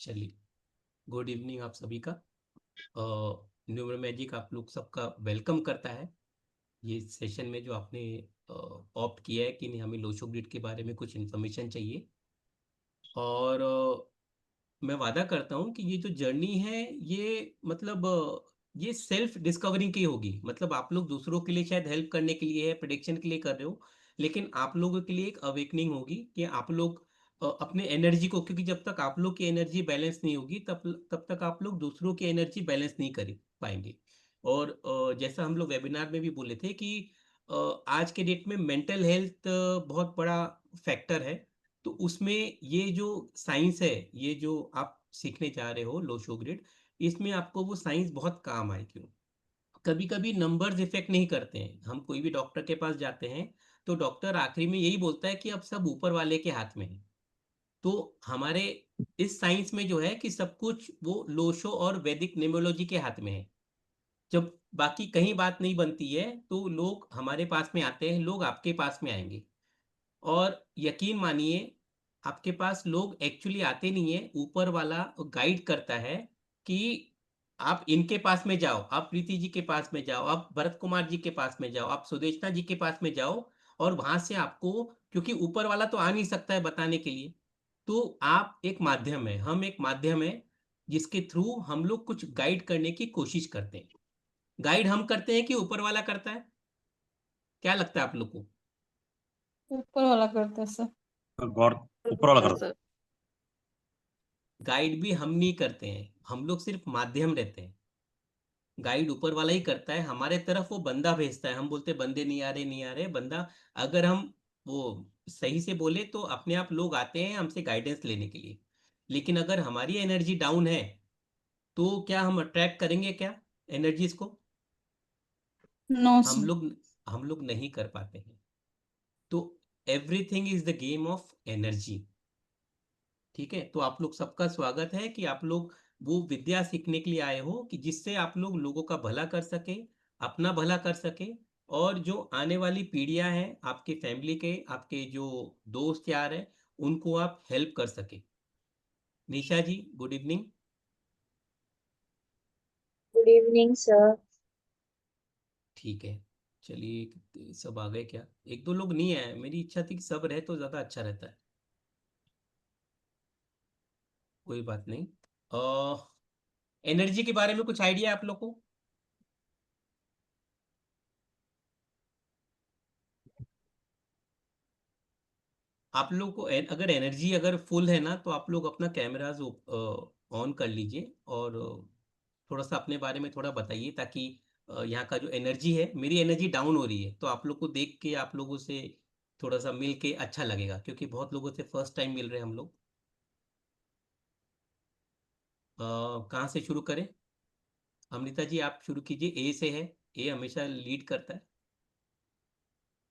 चलिए, good evening आप सभी का। न्यूमर मैजिक आप लोग सबका वेलकम करता है ये सेशन में, जो आपने ऑप्ट किया है कि नहीं, हमें लोशो ग्रिड के बारे में कुछ इन्फॉर्मेशन चाहिए। और मैं वादा करता हूँ कि ये जो जर्नी है, ये मतलब ये सेल्फ डिस्कवरिंग की होगी। मतलब आप लोग दूसरों के लिए शायद हेल्प करने के लिए है, प्रिडिक्शन के लिए कर रहे हो, लेकिन आप लोगों के लिए एक अवेकनिंग होगी कि आप लोग अपने एनर्जी को, क्योंकि जब तक आप लोग की एनर्जी बैलेंस नहीं होगी तब तब तक आप लोग दूसरों की एनर्जी बैलेंस नहीं कर पाएंगे। और जैसा हम लोग वेबिनार में भी बोले थे कि आज के डेट में मेंटल हेल्थ बहुत बड़ा फैक्टर है। तो उसमें ये जो साइंस है, ये जो आप सीखने जा रहे हो लोशो ग्रिड, इसमें आपको वो साइंस बहुत काम आएगी। कभी कभी नंबर्स इफेक्ट नहीं करते हैं। हम कोई भी डॉक्टर के पास जाते हैं तो डॉक्टर आखिरी में यही बोलता है कि अब सब ऊपर वाले के हाथ में है। तो हमारे इस साइंस में जो है कि सब कुछ वो लोशो और वैदिक न्यूमरोलॉजी के हाथ में है। जब बाकी कहीं बात नहीं बनती है तो लोग हमारे पास में आते हैं, लोग आपके पास में आएंगे। और यकीन मानिए, आपके पास लोग एक्चुअली आते नहीं है, ऊपर वाला गाइड करता है कि आप इनके पास में जाओ, आप प्रीति जी के पास में जाओ, आप भरत कुमार जी के पास में जाओ, आप सुदेशना जी के पास में जाओ। और वहां से आपको, क्योंकि ऊपर वाला तो आ नहीं सकता है बताने के लिए, तो आप एक माध्यम है, हम एक माध्यम है जिसके थ्रू हम लोग कुछ गाइड करने की कोशिश करते हैं। गाइड हम करते हैं कि ऊपर वाला करता है? क्या लगता है आप लोग को? ऊपर वाला करता है सर। गौर ऊपर वाला करता है। गाइड भी हम नहीं करते हैं, हम लोग सिर्फ माध्यम रहते हैं। गाइड ऊपर वाला ही करता है, हमारे तरफ वो बंदा भेजता है। हम बोलते बंदे नहीं आ रहे, नहीं आ रहे बंदा। अगर हम वो सही से बोले तो अपने आप लोग आते हैं हमसे गाइडेंस लेने के लिए। लेकिन अगर हमारी एनर्जी डाउन है तो क्या हम अट्रैक्ट करेंगे क्या एनर्जीज को? नो हम सर। लोग हम लोग नहीं कर पाते हैं। तो everything is the game of energy. ठीक है, तो आप लोग सबका स्वागत है कि आप लोग वो विद्या सीखने के लिए आए हो कि जिससे आप लोग लोगों का भला कर सके, अपना भला कर सके, और जो आने वाली पीढ़ियां हैं आपके फैमिली के, आपके जो दोस्त यार हैं, उनको आप हेल्प कर सके। Nisha ji, good evening. Good evening sir. ठीक है, चलिए, सब आ गए क्या? एक दो लोग नहीं आए, मेरी इच्छा थी कि सब रहे तो ज़्यादा अच्छा रहता है। कोई बात नहीं। एनर्जी के बारे में कुछ आइडिया है आप लोग को? आप लोग को अगर एनर्जी अगर फुल है ना, तो आप लोग अपना कैमराज ऑन कर लीजिए और थोड़ा सा अपने बारे में थोड़ा बताइए, ताकि यहाँ का जो एनर्जी है, मेरी एनर्जी डाउन हो रही है तो आप लोग को देख के, आप लोगों से थोड़ा सा मिल के अच्छा लगेगा, क्योंकि बहुत लोगों से फर्स्ट टाइम मिल रहे हैं हम लोग। कहाँ से शुरू करें? अमृता जी आप शुरू कीजिए, ए से है। ए हमेशा लीड करता है।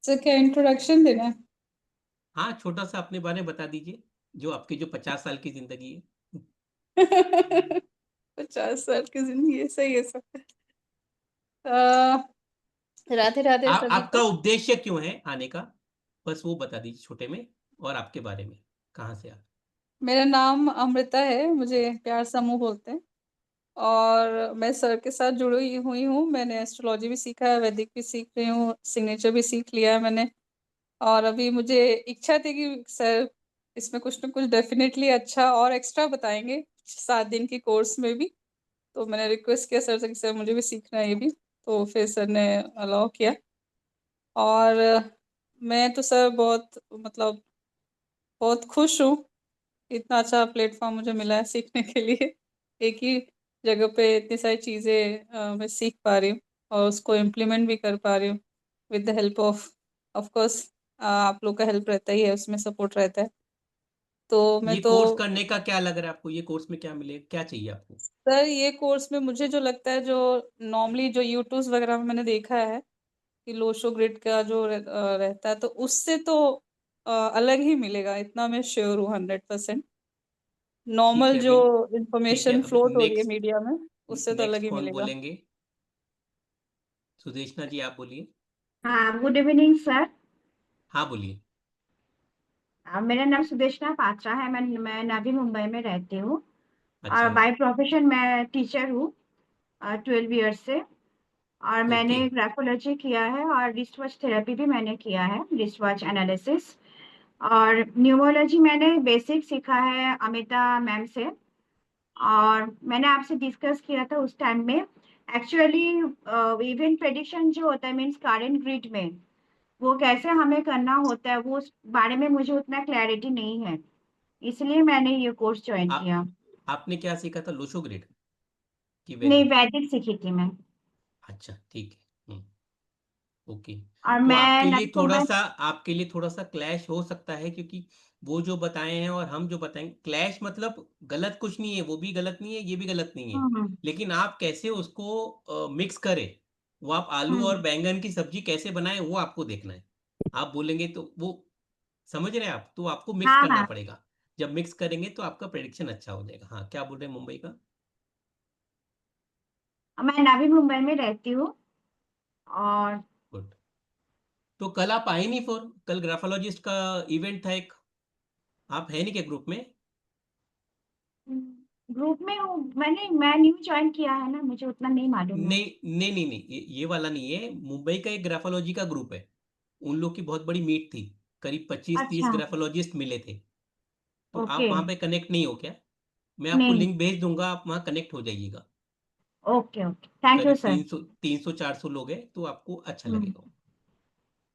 सर क्या इंट्रोडक्शन देना है? हाँ, छोटा सा अपने बारे में बता दीजिए, जो आपकी जो 50 साल की जिंदगी है। 50 साल की जिंदगी है, सही है सर। अह, राधे राधे सभी आपका को। उद्देश्य क्यों है आने का, बस वो बता दीजिए छोटे में। और आपके बारे में, कहाँ से आप? मेरा नाम अमृता है, मुझे प्यार समूह बोलते हैं। और मैं सर के साथ जुड़ी हुई हूँ। मैंने एस्ट्रोलॉजी भी सीखा है, वैदिक भी सीख रही हूँ, सिग्नेचर भी सीख लिया है मैंने। और अभी मुझे इच्छा थी कि सर इसमें कुछ ना कुछ डेफिनेटली अच्छा और एक्स्ट्रा बताएंगे 7 दिन की कोर्स में भी। तो मैंने रिक्वेस्ट किया सर से कि सर मुझे भी सीखना है ये भी। तो फिर सर ने अलाउ किया। और मैं तो सर बहुत मतलब बहुत खुश हूँ, इतना अच्छा प्लेटफॉर्म मुझे मिला है सीखने के लिए। एक ही जगह पे इतनी सारी चीज़ें मैं सीख पा रही हूँ और उसको इम्प्लीमेंट भी कर पा रही हूँ with the help of course आप लोग का हेल्प रहता ही है, उसमें सपोर्ट रहता है। तो मैं ये तो कोर्स करने का क्या लग रहा है आपको? ये कोर्स में क्या मिले, क्या चाहिए आपको? सर ये कोर्स में मुझे जो लगता है, जो नॉर्मली जो यूट्यूब वगैरह में मैंने देखा है कि लोशो ग्रिड का जो रहता है, तो उससे तो अलग ही मिलेगा, इतना मैं श्योर हूँ 100%। ठीक नॉर्मल है जो अभी। ठीक है, इंफॉर्मेशन अभी फ्लोट हो रही है नेक्स्ट, मीडिया में, उससे तो अलग नेक्स्ट ही कौन मिलेगा। बोलेंगे? सुदेशना जी आप बोलिए। हाँ, गुड इवनिंग सर। हाँ बोलिए। मेरा नाम सुदेशना पात्रा है। मैं नवी मुंबई में रहती हूँ। और अच्छा। बाय प्रोफेशन मैं टीचर हूँ 12 ईयर्स से। और मैंने ओके। ग्राफोलॉजी किया है और रिस्ट वॉच थेरेपी भी मैंने किया है, रिस्ट वॉच एनालिसिस। और न्यूमरोलॉजी मैंने बेसिक सीखा है अमिता मैम से। और मैंने आपसे डिस्कस किया था उस टाइम में। एक्चुअली इवेंट प्रेडिक्शन जो होता है मीन्स करंट ग्रिड में वो कैसे हमें करना होता है, वो उस बारे में मुझे उतना क्लैरिटी नहीं है, इसलिए मैंने ये कोर्स ज्वाइन आप किया। आपने क्या सीखा था, लोशो ग्रिड की नहीं, वैदिक? वैदिक सीखी थी मैं। अच्छा ठीक है। ओके। और तो मैं नवी मुंबई। आपके लिए थोड़ा सा क्लैश हो सकता है, क्योंकि वो जो बताए हैं और हम जो बताएंगे, क्लैश मतलब गलत कुछ नहीं है, वो भी गलत नहीं है, ये भी गलत नहीं है। हम्म। लेकिन आप कैसे उसको मिक्स करें, वो आप आलू हम्म। और बैंगन की सब्जी कैसे बनाएं, वो आपको देखना है। आप बोलेंगे तो वो, समझ रहे हैं आप, तो आपको मिक्स हाँ करना हाँ। पड़ेगा। जब मिक्स करेंगे तो आपका प्रेडिक्शन अच्छा हो जाएगा। हाँ, क्या बोल रहे हैं मुंबई का? मैं नवी मुंबई में रहती हूँ। और गुड। तो कल आप आए नहीं, फॉर कल ग्राफोलॉजिस्ट का इवेंट था एक, आप है नहीं क्या ग्रुप में? ग्रुप में हूँ मैं न्यू ज्वाइन किया है ना, मुझे उतना नहीं मालूम है। नहीं नहीं नहीं नहीं, ये वाला नहीं है। मुंबई का एक ग्राफोलॉजी का ग्रुप है, उन लोग की बहुत बड़ी मीट थी, करीब 25-30 अच्छा। ग्राफोलॉजिस्ट मिले थे। तो आप ओके। वहां पे कनेक्ट नहीं हो क्या? मैं आपको नहीं। लिंक भेज दूंगा, आप वहां कनेक्ट हो जाइएगा। ओके ओके, थैंक यू करीब सर। 300-400 लोग हैं, तो आपको अच्छा हम्म। लगेगा।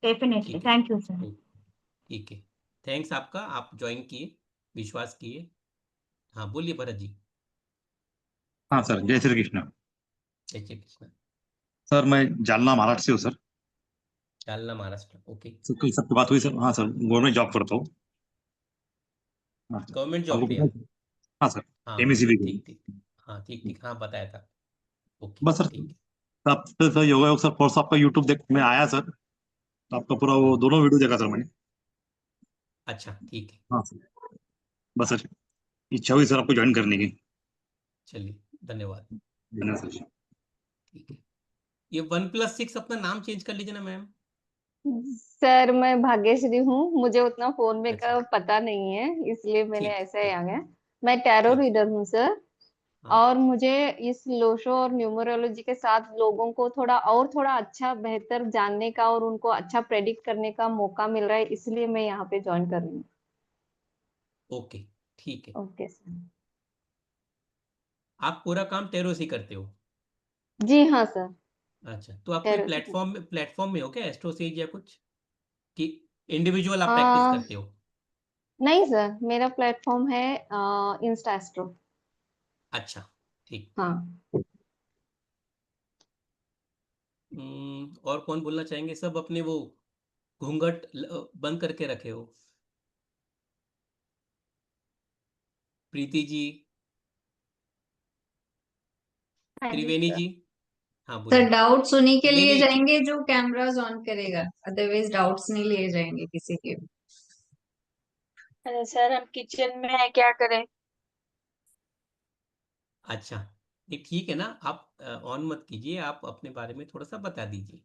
डेफिनेटली, ठीक है। Thank you sir. ओ, ठीक है। थैंक्स आपका, आप ज्वाइन किए, विश्वास किए। हाँ बोलिए भरत जी। हाँ सर, जय श्री कृष्ण। जय श्री कृष्ण। सर मैं जालना महाराष्ट्र से हूँ sir. Jalna Maharashtra, okay. Sir कल सबकी बात हुई सर? हाँ सर, गवर्नमेंट जॉब करता हूँ। हाँ सर। गवर्नमेंट जॉब आपको पे पता है हैं? सर? हाँ सर। हाँ एमएससी भी ठीक करी। ठीक। हाँ ठीक ठीक, हाँ बताया था। ओके बस सर, ठीक है। तब सर योगा योग सर कोर्स आपका यूट्यूब देख में आया सर, तो आपका पूरा वो हम्म, दोनों वीडियो देखा सर मैंने। अच्छा ठीक है। हाँ सर। बस सर, इच्छा हुई सर आपको ज्वाइन करने की। चलिए, धन्यवाद। धन्यवाद सर। ठीक है। ये 1+6 अपना नाम चेंज कर लीजिए ना मैम। सर मैं भाग्यश्री हूँ, मुझे उतना फोन में अच्छा का पता नहीं है, इसलिए मैंने ठीक ऐसा ही ठीक आ गया। मैं टैरो ठीक। रीडर हूँ सर। हाँ और मुझे इस लोशो और न्यूमरोलॉजी के साथ लोगों को थोड़ा अच्छा बेहतर जानने का और उनको अच्छा प्रेडिक्ट करने का मौका मिल रहा है, इसलिए मैं यहाँ पे ज्वाइन कर रही हूँ। ओके ठीक है। Okay sir. आप पूरा काम टेरो से करते हो? जी हाँ सर। अच्छा, तो आप कोई टैरो से प्लेटफॉर्म में हो क्या, एस्ट्रोसेज या कुछ, कि इंडिविजुअल आप प्रैक्टिस आ, करते हो? नहीं सर, मेरा प्लेटफॉर्म है इंस्टास्ट्रो। अच्छा ठीक। हाँ। और कौन बोलना चाहेंगे? सब अपने वो घूंघट बंद करके रखे हो। प्रीति जी, हाँ जी त्रिवेणी सर। जी। हाँ सर बोलिए। डाउट्स उन्हीं के नहीं लिए नहीं, जाएंगे जो कैमराज ऑन करेगा, अदरवाइज डाउट्स नहीं लिए जाएंगे किसी के भी। अरे सर, हम किचन में है, क्या करें? अच्छा, ये ठीक है ना, आप ऑन मत कीजिए, आप अपने बारे में थोड़ा सा बता दीजिए।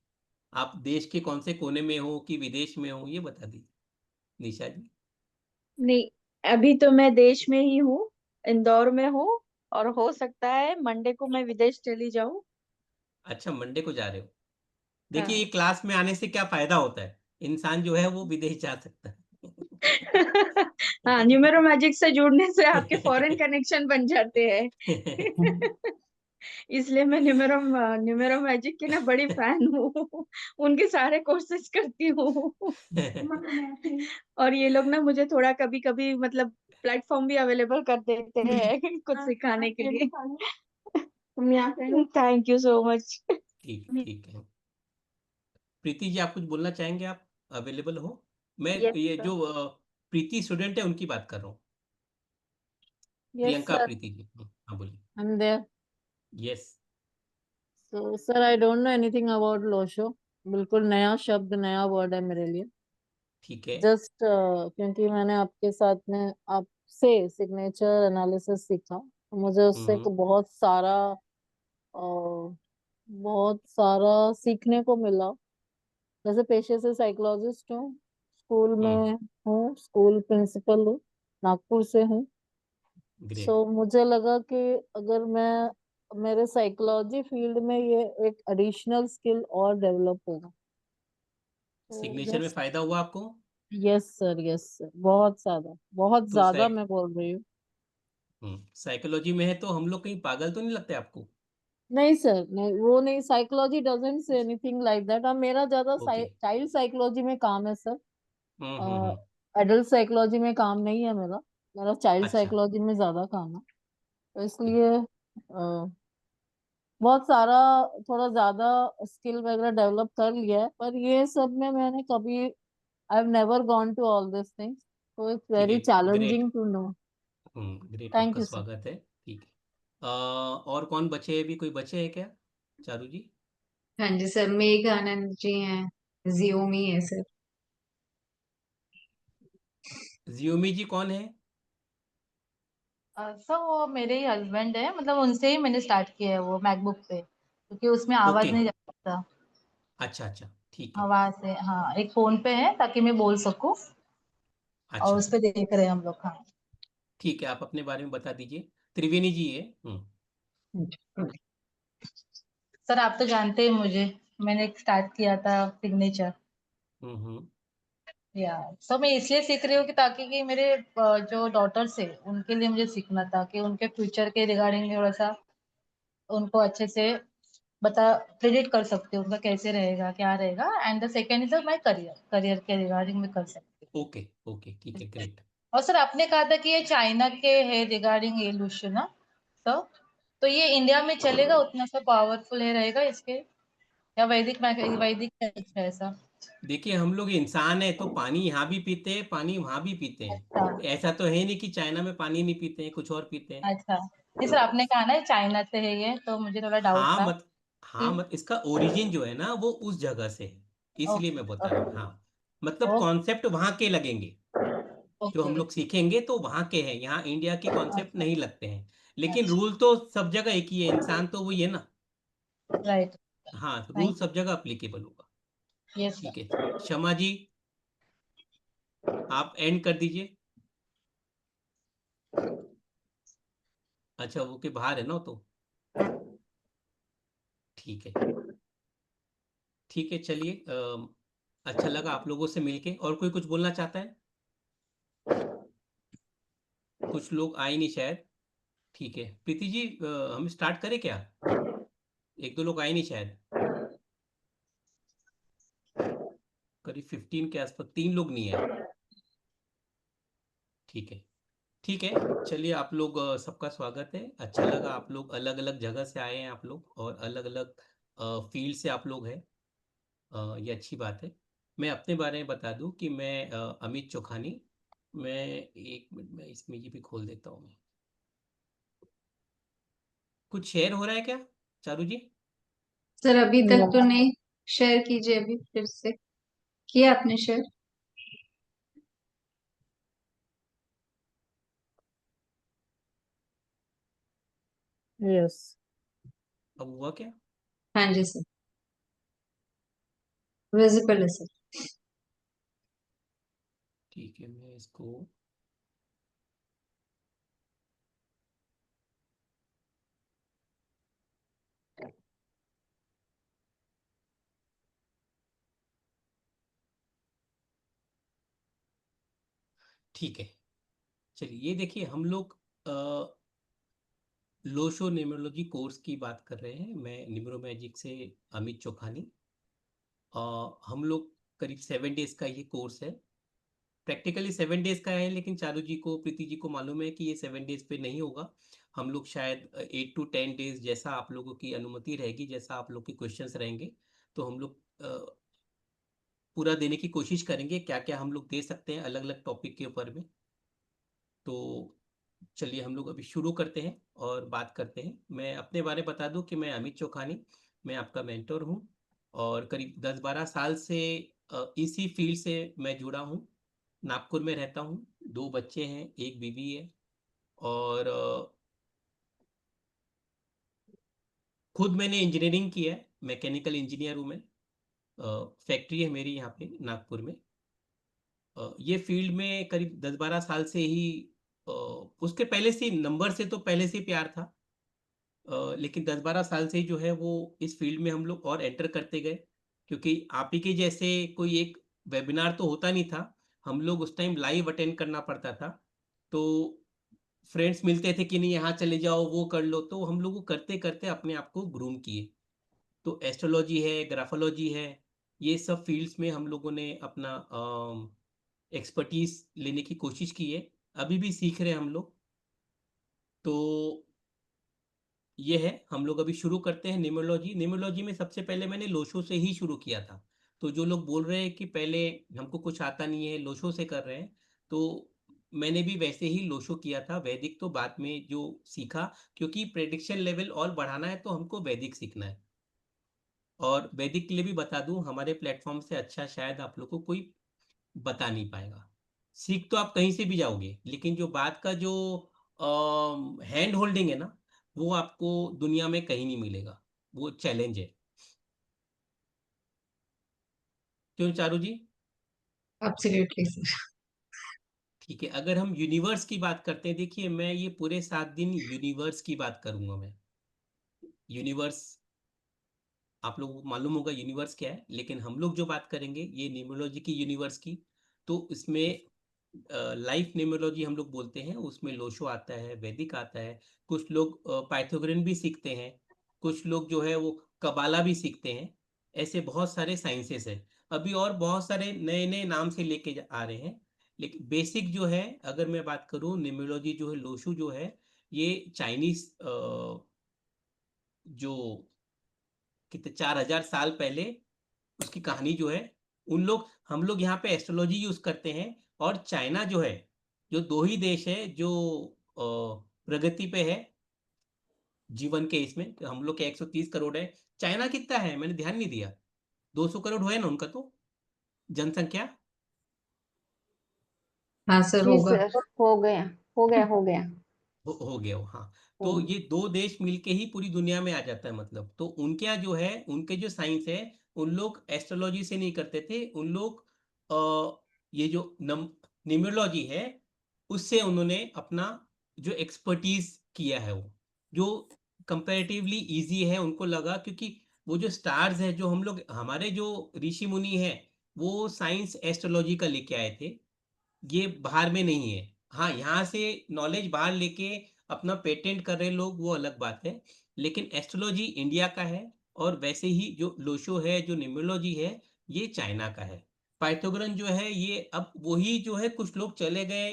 आप देश के कौन से कोने में हो कि विदेश में हो, ये बता दीजिए निशा जी। नहीं, अभी तो मैं देश में ही हूँ, इंदौर में हूँ। और हो सकता है मंडे को मैं विदेश चली जाऊं। अच्छा, मंडे को जा रहे हो? देखिए, ये हाँ। क्लास में आने से क्या फायदा होता है, इंसान जो है वो विदेश जा सकता हाँ, न्यूमेरो है। मैजिक से जुड़ने से आपके फॉरेन कनेक्शन बन जाते हैं। इसलिए मैं न्यूमेरो न्यूमेरो मैजिक की ना बड़ी फैन हूँ। उनके सारे कोर्सेज करती हूँ। और ये लोग ना मुझे थोड़ा कभी कभी मतलब प्लेटफॉर्म भी अवेलेबल कर देते हैं कुछ सिखाने के लिए। Thank you so much. ठीक ठीक है। प्रीति जी, आप कुछ बोलना चाहेंगे? आप अवेलेबल हो? मैं यस ये सर। जो प्रीति स्टूडेंट है उनकी बात कर रहा हूँ, Yes, प्रियंका sir. प्रीति जी। हाँ बोलिए। I'm there. Yes. So, sir, I don't know anything about Lo Shu. बिल्कुल नया शब्द, नया वर्ड है मेरे लिए। ठीक है। जस्ट क्योंकि मैंने आपके साथ में आपसे सिग्नेचर एनालिसिस सीखा, तो मुझे उससे हम्म बहुत सारा सीखने को मिला। जैसे पेशे से साइकोलॉजिस्ट हूँ, स्कूल हम्म में हूँ, स्कूल प्रिंसिपल हूँ, नागपुर से हूँ। ग्रेट। सो मुझे लगा कि अगर मैं मेरे साइकोलॉजी फील्ड में ये एक एडिशनल स्किल और डेवलप होगा। सिग्नेचर में फायदा हुआ आपको? यस सर, बहुत तो ज्यादा मैं बोल रही हूँ। साइकोलॉजी में है तो हम लोग कहीं पागल तो नहीं लगते आपको? नहीं सर, नहीं, वो नहीं, psychology doesn't say anything like that. अब मेरा ज्यादा ओके। चाइल्ड साइकोलॉजी में काम है सर, हम्म। एडल्ट साइकोलॉजी में काम नहीं है मेरा। मेरा चाइल्ड अच्छा। साइकोलॉजी में ज्यादा काम है, तो ओके। इसलिए बहुत सारा थोड़ा ज्यादा स्किल वगैरह डेवलप कर लिया है, पर ये सब में मैंने कभी, I have never gone to all this things, so it's ठीक है। Very great. Challenging to know. Great, thank आपका यू सर। स्वागत है। ठीक है। और कौन बचे हैं? भी कोई बचे हैं क्या चारू जी? हाँ जी सर, मेघ आनंद जी हैं, जियोमी है सर। जियोमी जी कौन है? सर वो मेरे ही हस्बैंड है, मतलब उनसे ही मैंने स्टार्ट किया है वो मैकबुक पे, क्योंकि उसमें ओके। आवाज नहीं जा सकता। अच्छा अच्छा, ठीक है। आवाज से, हाँ, एक फोन पे है ताकि मैं बोल सकूं, और अच्छा, उस पे देख रहे हैं हम लोग। हाँ। ठीक है, आप अपने बारे में बता दीजिए। त्रिवेणी जी है। सर आप तो जानते हैं मुझे, मैंने स्टार्ट किया था सिग्नेचर। हम्म। या सर मैं इसलिए सीख रही हूँ कि ताकि कि मेरे जो डॉटर्स है उनके लिए मुझे सीखना था, कि उनके फ्यूचर के रिगार्डिंग थोड़ा सा उनको अच्छे से बता प्रिडिक्ट कर सकती हूँ उनका कैसे रहेगा, क्या रहेगा। And the second is my career, career के रिगार्डिंग में कर सकती ओके ओके, ठीक है, हूँ। ग्रेट। और सर आपने कहा था कि ये चाइना के है रिगार्डिंग ये लुशन ना सर, तो ये इंडिया में चलेगा? उतना सा पावरफुल है रहेगा इसके, या वैदिक वैदिक है ऐसा? देखिए, हम लोग इंसान है तो पानी यहाँ भी पीते हैं, पानी वहाँ भी पीते अच्छा हैं। ऐसा तो है नहीं कि चाइना में पानी नहीं पीते हैं, कुछ और पीते हैं। अच्छा। जी सर, आपने कहा ना चाइना से है ये, तो मुझे थोड़ा डाउट हाँ था मत हाँ कि मत इसका ओरिजिन जो है ना वो उस जगह से है, इसलिए ओके मैं बता रहा हूँ। ओके हाँ, मतलब कॉन्सेप्ट वहाँ के लगेंगे, जो हम ओके। लोग सीखेंगे तो वहाँ के हैं, यहाँ इंडिया के कॉन्सेप्ट अच्छा नहीं लगते हैं। लेकिन अच्छा। रूल तो सब जगह एक ही है, इंसान तो वही है ना। राइट। हाँ, रूल थैंक सब जगह अप्लीकेबल होगा। यू। यस ठीक है। सर। शमा जी, आप एंड कर दीजिए। अच्छा, वो के बाहर है ना, तो ठीक है। ठीक है, चलिए। अच्छा लगा आप लोगों से मिलके। और कोई कुछ बोलना चाहता है? कुछ लोग आए नहीं शायद। ठीक है, प्रीति जी, हम स्टार्ट करें क्या? एक दो लोग आए नहीं शायद, करीब 15 के आसपास, 3 लोग नहीं आए। ठीक है। ठीक है, चलिए, आप लोग सबका स्वागत है। अच्छा लगा, आप लोग अलग अलग जगह से आए हैं आप लोग, और अलग अलग फील्ड से आप लोग हैं। ये अच्छी बात है। मैं अपने बारे में बता दूं कि मैं अमित चोखानी। मैं, एक मिनट में इसमें ये भी खोल देता हूँ मैं। कुछ शेयर हो रहा है क्या चारू जी? सर अभी तक तो नहीं, शेयर कीजिए अभी फिर से। किया आपने शेयर? यस। अब हुआ क्या? हाँ जी सर, विजिबल है सर। ठीक है, मैं इसको, ठीक है, चलिए, ये देखिए, हम लोग लोशो न्यूमरोलॉजी कोर्स की बात कर रहे हैं। मैं न्यूमरो मैजिक से अमित चोखानी। हम लोग करीब 7 डेज का ये कोर्स है। प्रैक्टिकली 7 डेज का है, लेकिन चारू जी को, प्रीति जी को मालूम है कि ये 7 डेज पे नहीं होगा। हम लोग शायद 8 to 10 डेज, जैसा आप लोगों की अनुमति रहेगी, जैसा आप लोग के क्वेश्चंस रहेंगे, तो हम लोग पूरा देने की कोशिश करेंगे। क्या क्या हम लोग दे सकते हैं अलग अलग टॉपिक के ऊपर में। तो चलिए, हम लोग अभी शुरू करते हैं और बात करते हैं। मैं अपने बारे में बता दूं कि मैं अमित चोखानी, मैं आपका मेंटर हूं, और करीब 10-12 साल से इसी फील्ड से मैं जुड़ा हूं। नागपुर में रहता हूं, 2 बच्चे हैं, एक बीवी है, और खुद मैंने इंजीनियरिंग किया है, मैकेनिकल इंजीनियर हूं मैं। फैक्ट्री है मेरी यहाँ पे नागपुर में। ये फील्ड में करीब 10-12 साल से ही उसके पहले से नंबर से तो पहले से प्यार था, लेकिन 10-12 साल से जो है वो इस फील्ड में हम लोग और एंटर करते गए, क्योंकि आप ही के जैसे कोई एक वेबिनार तो होता नहीं था, हम लोग उस टाइम लाइव अटेंड करना पड़ता था। तो फ्रेंड्स मिलते थे कि नहीं यहाँ चले जाओ वो कर लो, तो हम लोग करते करते अपने आप को ग्रूम किए। तो एस्ट्रोलॉजी है, ग्राफोलॉजी है, ये सब फील्ड्स में हम लोगों ने अपना एक्सपर्टीज लेने की कोशिश की है, अभी भी सीख रहे हैं हम लोग। तो ये है, हम लोग अभी शुरू करते हैं न्यूमरोलॉजी। न्यूमरोलॉजी में सबसे पहले मैंने लोशो से ही शुरू किया था। तो जो लोग बोल रहे हैं कि पहले हमको कुछ आता नहीं है, लोशो से कर रहे हैं, तो मैंने भी वैसे ही लोशो किया था। वैदिक तो बाद में जो सीखा, क्योंकि प्रेडिक्शन लेवल और बढ़ाना है तो हमको वैदिक सीखना है। और वैदिक के लिए भी बता दूं, हमारे प्लेटफॉर्म से अच्छा शायद आप लोग को कोई बता नहीं पाएगा। सीख तो आप कहीं से भी जाओगे, लेकिन जो बात का जो हैंड होल्डिंग है ना, वो आपको दुनिया में कहीं नहीं मिलेगा, वो चैलेंज है। क्यों चारू जी? Absolutely sir. ठीक है, अगर हम यूनिवर्स की बात करते हैं, देखिए मैं ये पूरे 7 दिन यूनिवर्स की बात करूंगा। मैं यूनिवर्स, आप लोगों को मालूम होगा यूनिवर्स क्या है, लेकिन हम लोग जो बात करेंगे ये न्यूमरोलॉजी की यूनिवर्स की। तो इसमें लाइफ न्यूमरोलॉजी हम लोग बोलते हैं, उसमें लोशो आता है, वैदिक आता है, कुछ लोग पाइथागोरन भी सीखते हैं, कुछ लोग जो है वो कबाला भी सीखते हैं। ऐसे बहुत सारे साइंसेस है, अभी और बहुत सारे नए नए नाम से लेके आ रहे हैं। लेकिन बेसिक जो है, अगर मैं बात करूं, न्यूमरोलॉजी जो है, लोशो जो है, ये चाइनीज जो कितने 4000 साल पहले उसकी कहानी जो है, उन लोग, हम लोग यहाँ पे एस्ट्रोलॉजी यूज करते हैं। और चाइना जो है, जो 2 ही देश है जो प्रगति पे है जीवन के, इसमें हम लोग के 130 करोड़ है, चाइना कितना है मैंने ध्यान नहीं दिया, 200 करोड़ हुआ है ना उनका तो जनसंख्या। हाँ सर जी होगा। सर, हो गया हो गया हो गया। हो गया हो, हाँ। तो हम्म। ये 2 देश मिलके ही पूरी दुनिया में आ जाता है, मतलब। तो उनके यहाँ जो है, उनके जो साइंस है, उन लोग एस्ट्रोलॉजी से नहीं करते थे, उन लोग ये जो न्यूमरोलॉजी है उससे उन्होंने अपना जो एक्सपर्टीज किया है, वो जो कंपैरेटिवली इजी है उनको लगा, क्योंकि वो जो स्टार्स है, जो हम लोग, हमारे जो ऋषि मुनि है, वो साइंस एस्ट्रोलॉजी का लेके आए थे, ये बाहर में नहीं है। हाँ, यहाँ से नॉलेज बाहर लेके अपना पेटेंट कर रहे लोग, वो अलग बात है, लेकिन एस्ट्रोलॉजी इंडिया का है। और वैसे ही जो लोशो है, जो न्यूमरोलॉजी है, ये चाइना का है। पाइथागोरन जो है, ये अब वही जो है, कुछ लोग चले गए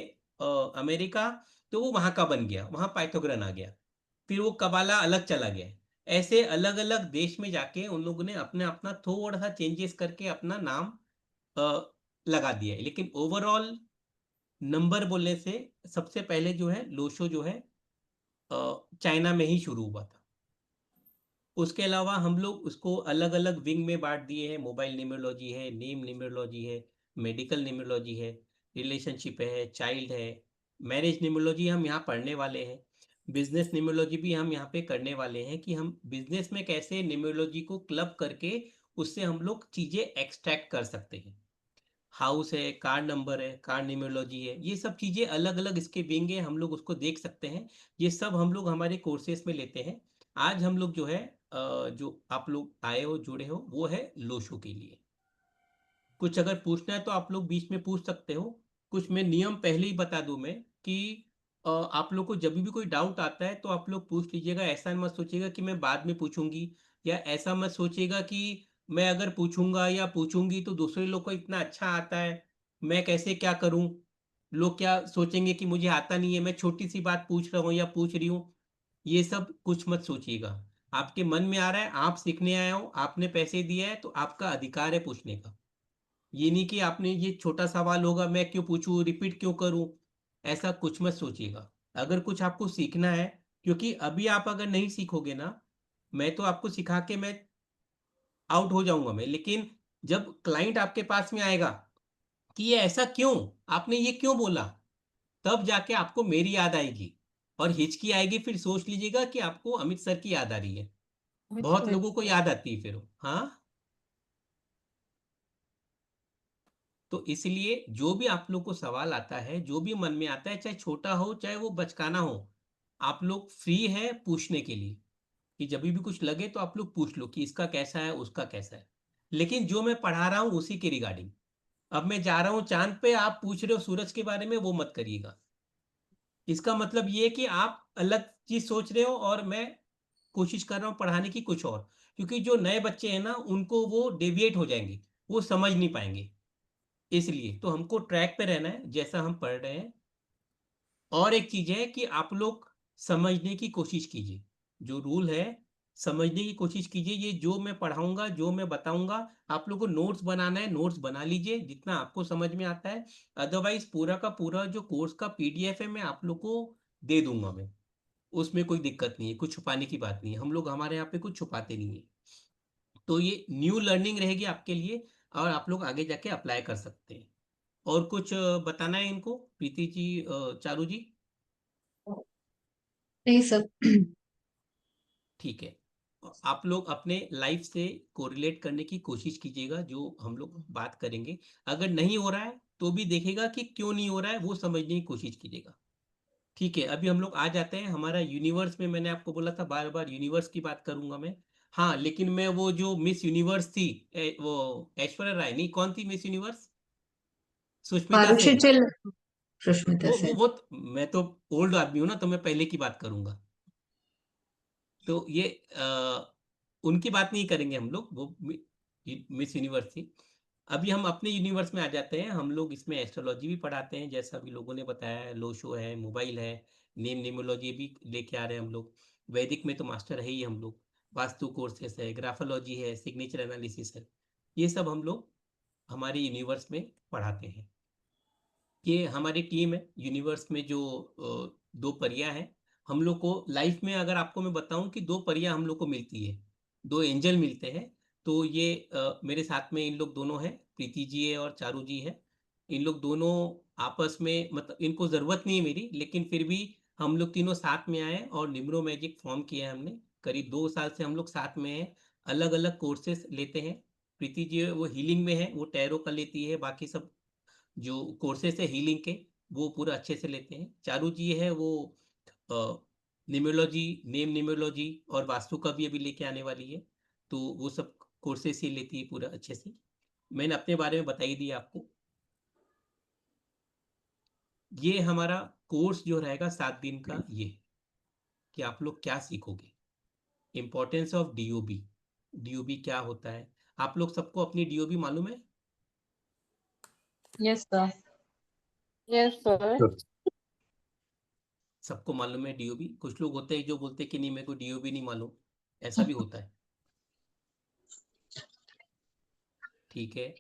अमेरिका, तो वो वहाँ का बन गया, वहाँ पाइथागोरन आ गया, फिर वो कबाला अलग चला गया। ऐसे अलग अलग देश में जाके उन लोगों ने अपने अपना थोड़ा सा चेंजेस करके अपना नाम लगा दिया है, लेकिन ओवरऑल नंबर बोलने से सबसे पहले जो है लोशो जो है चाइना में ही शुरू हुआ था। उसके अलावा हम लोग उसको अलग अलग विंग में बांट दिए हैं, मोबाइल न्यूमरोलॉजी है, नेम न्यूमरोलॉजी है, मेडिकल न्यूमरोलॉजी है, रिलेशनशिप है, चाइल्ड है, मैरिज न्यूमरोलॉजी हम यहाँ पढ़ने वाले हैं, बिजनेस न्यूमरोलॉजी भी हम यहाँ पे करने वाले हैं, कि हम बिजनेस में कैसे न्यूमरोलॉजी को क्लब करके उससे हम लोग चीज़ें एक्सट्रैक्ट कर सकते हैं। हाउस है, कार नंबर है, कार न्यूमरोलॉजी है, ये सब चीज़ें अलग अलग इसके विंग है, हम लोग उसको देख सकते हैं। ये सब हम लोग हमारे कोर्सेज में लेते हैं। आज हम लोग जो है जो आप लोग आए हो, जुड़े हो, वो है लोशो के लिए। कुछ अगर पूछना है तो आप लोग बीच में पूछ सकते हो। कुछ मैं नियम पहले ही बता दूं मैं, कि आप लोग को जब भी कोई डाउट आता है तो आप लोग पूछ लीजिएगा। ऐसा मत सोचिएगा कि मैं बाद में पूछूंगी, या ऐसा मत सोचिएगा कि मैं अगर पूछूंगा या पूछूंगी तो दूसरे लोग को इतना अच्छा आता है, मैं कैसे क्या करूं, लोग क्या सोचेंगे कि मुझे आता नहीं है, मैं छोटी सी बात पूछ रहा हूँ या पूछ रही हूँ। ये सब कुछ मत सोचिएगा। आपके मन में आ रहा है, आप सीखने आए हो, आपने पैसे दिए हैं, तो आपका अधिकार है पूछने का। ये नहीं कि आपने, ये छोटा सवाल होगा, मैं क्यों पूछूं, रिपीट क्यों करूं, ऐसा कुछ मत सोचिएगा। अगर कुछ आपको सीखना है, क्योंकि अभी आप अगर नहीं सीखोगे ना, मैं तो आपको सिखा के मैं आउट हो जाऊंगा मैं, लेकिन जब क्लाइंट आपके पास में आएगा कि ये ऐसा क्यों, आपने ये क्यों बोला, तब जाके आपको मेरी याद आएगी और हिचकी आएगी, फिर सोच लीजिएगा कि आपको अमित सर की याद आ रही है। बहुत लोगों को याद आती है फिर हाँ। तो इसलिए जो भी आप लोग को सवाल आता है, जो भी मन में आता है, चाहे छोटा हो चाहे वो बचकाना हो, आप लोग फ्री है पूछने के लिए, कि जब भी कुछ लगे तो आप लोग पूछ लो कि इसका कैसा है, उसका कैसा है। लेकिन जो मैं पढ़ा रहा हूँ उसी के रिगार्डिंग। अब मैं जा रहा हूँ चांद पे, आप पूछ रहे हो सूरज के बारे में, वो मत करिएगा। इसका मतलब ये है कि आप अलग चीज सोच रहे हो और मैं कोशिश कर रहा हूँ पढ़ाने की कुछ और। क्योंकि जो नए बच्चे हैं ना, उनको वो डेविएट हो जाएंगे, वो समझ नहीं पाएंगे। इसलिए तो हमको ट्रैक पे रहना है जैसा हम पढ़ रहे हैं। और एक चीज है कि आप लोग समझने की कोशिश कीजिए, जो रूल है समझने की कोशिश कीजिए। ये जो मैं पढ़ाऊंगा, जो मैं बताऊंगा, आप लोग को नोट्स बनाना है, नोट्स बना लीजिए जितना आपको समझ में आता है। अदरवाइज पूरा का पूरा जो कोर्स का पीडीएफ है मैं आप लोग को दे दूंगा मैं, उसमें कोई दिक्कत नहीं है, कुछ छुपाने की बात नहीं है। हम लोग हमारे यहाँ पे कुछ छुपाते नहीं है। तो ये न्यू लर्निंग रहेगी आपके लिए, और आप लोग आगे जाके अप्लाई कर सकते हैं। और कुछ बताना है इनको, प्रीति जी, चारू जी? नहीं सर। ठीक है। आप लोग अपने लाइफ से कोरिलेट करने की कोशिश कीजिएगा, जो हम लोग बात करेंगे। अगर नहीं हो रहा है तो भी देखेगा कि क्यों नहीं हो रहा है, वो समझने की कोशिश कीजिएगा। ठीक है, अभी हम लोग आ जाते हैं हमारा यूनिवर्स में। मैंने आपको बोला था बार बार यूनिवर्स की बात करूंगा मैं। हाँ, लेकिन मैं वो जो मिस यूनिवर्स थी, वो ऐश्वर्या राय नहीं, कौन थी मिस यूनिवर्स? सुष्मिता आरुषि सेन। चल। सुष्मिता वो से। वो वो मैं तो ओल्ड आदमी हूं ना, तो मैं पहले की बात करूंगा। तो ये उनकी बात नहीं करेंगे हम लोग, वो मिस यूनिवर्स थी। अभी हम अपने यूनिवर्स में आ जाते हैं। हम लोग इसमें एस्ट्रोलॉजी भी पढ़ाते हैं, जैसा भी लोगों ने बताया है। लोशो है, मोबाइल है, नेम न्यूमरोलॉजी भी लेके आ रहे हैं हम लोग। वैदिक में तो मास्टर है ही हम लोग। वास्तु कोर्सेस है, ग्राफोलॉजी है, सिग्नेचर एनालिसिस है, ये सब हम लोग हमारे यूनिवर्स में पढ़ाते हैं। ये हमारी टीम है यूनिवर्स में, जो दो परियां हैं। हम लोग को लाइफ में, अगर आपको मैं बताऊं कि दो परियां हम लोग को मिलती है, दो एंजल मिलते हैं। तो ये मेरे साथ में इन लोग दोनों हैं, प्रीति जी है और चारू जी है। इन लोग दोनों आपस में, मतलब इनको जरूरत नहीं है मेरी, लेकिन फिर भी हम लोग तीनों साथ में आए और निम्रो मैजिक फॉर्म किया है हमने। करीब 2 साल से हम लोग साथ में हैं, अलग अलग कोर्सेस लेते हैं। प्रीति जी वो हीलिंग में है, वो टैरो का लेती है, बाकी सब जो कोर्सेस है हीलिंग के, वो पूरा अच्छे से लेते हैं। चारू जी है वो निम्योलॉजी, नेम निम्योलॉजी और वास्तु का भी अभी लेके आने वाली है। तो वो सब कोर्सेस ही लेती है पूरा अच्छे से। मैंने अपने बारे में बता ही दिया आपको। ये हमारा कोर्स जो रहेगा 7 दिन का, ये कि आप लोग क्या सीखोगे। Importance of DOB. डीओबी क्या होता है, आप लोग सबको अपनी डीओबी मालूम है? Yes sir. Yes sir. सबको मालूम है डीओबी? कुछ लोग होते हैं जो बोलते हैं कि नहीं मेरे को डीओबी नहीं मालूम, ऐसा भी होता है। ठीक है।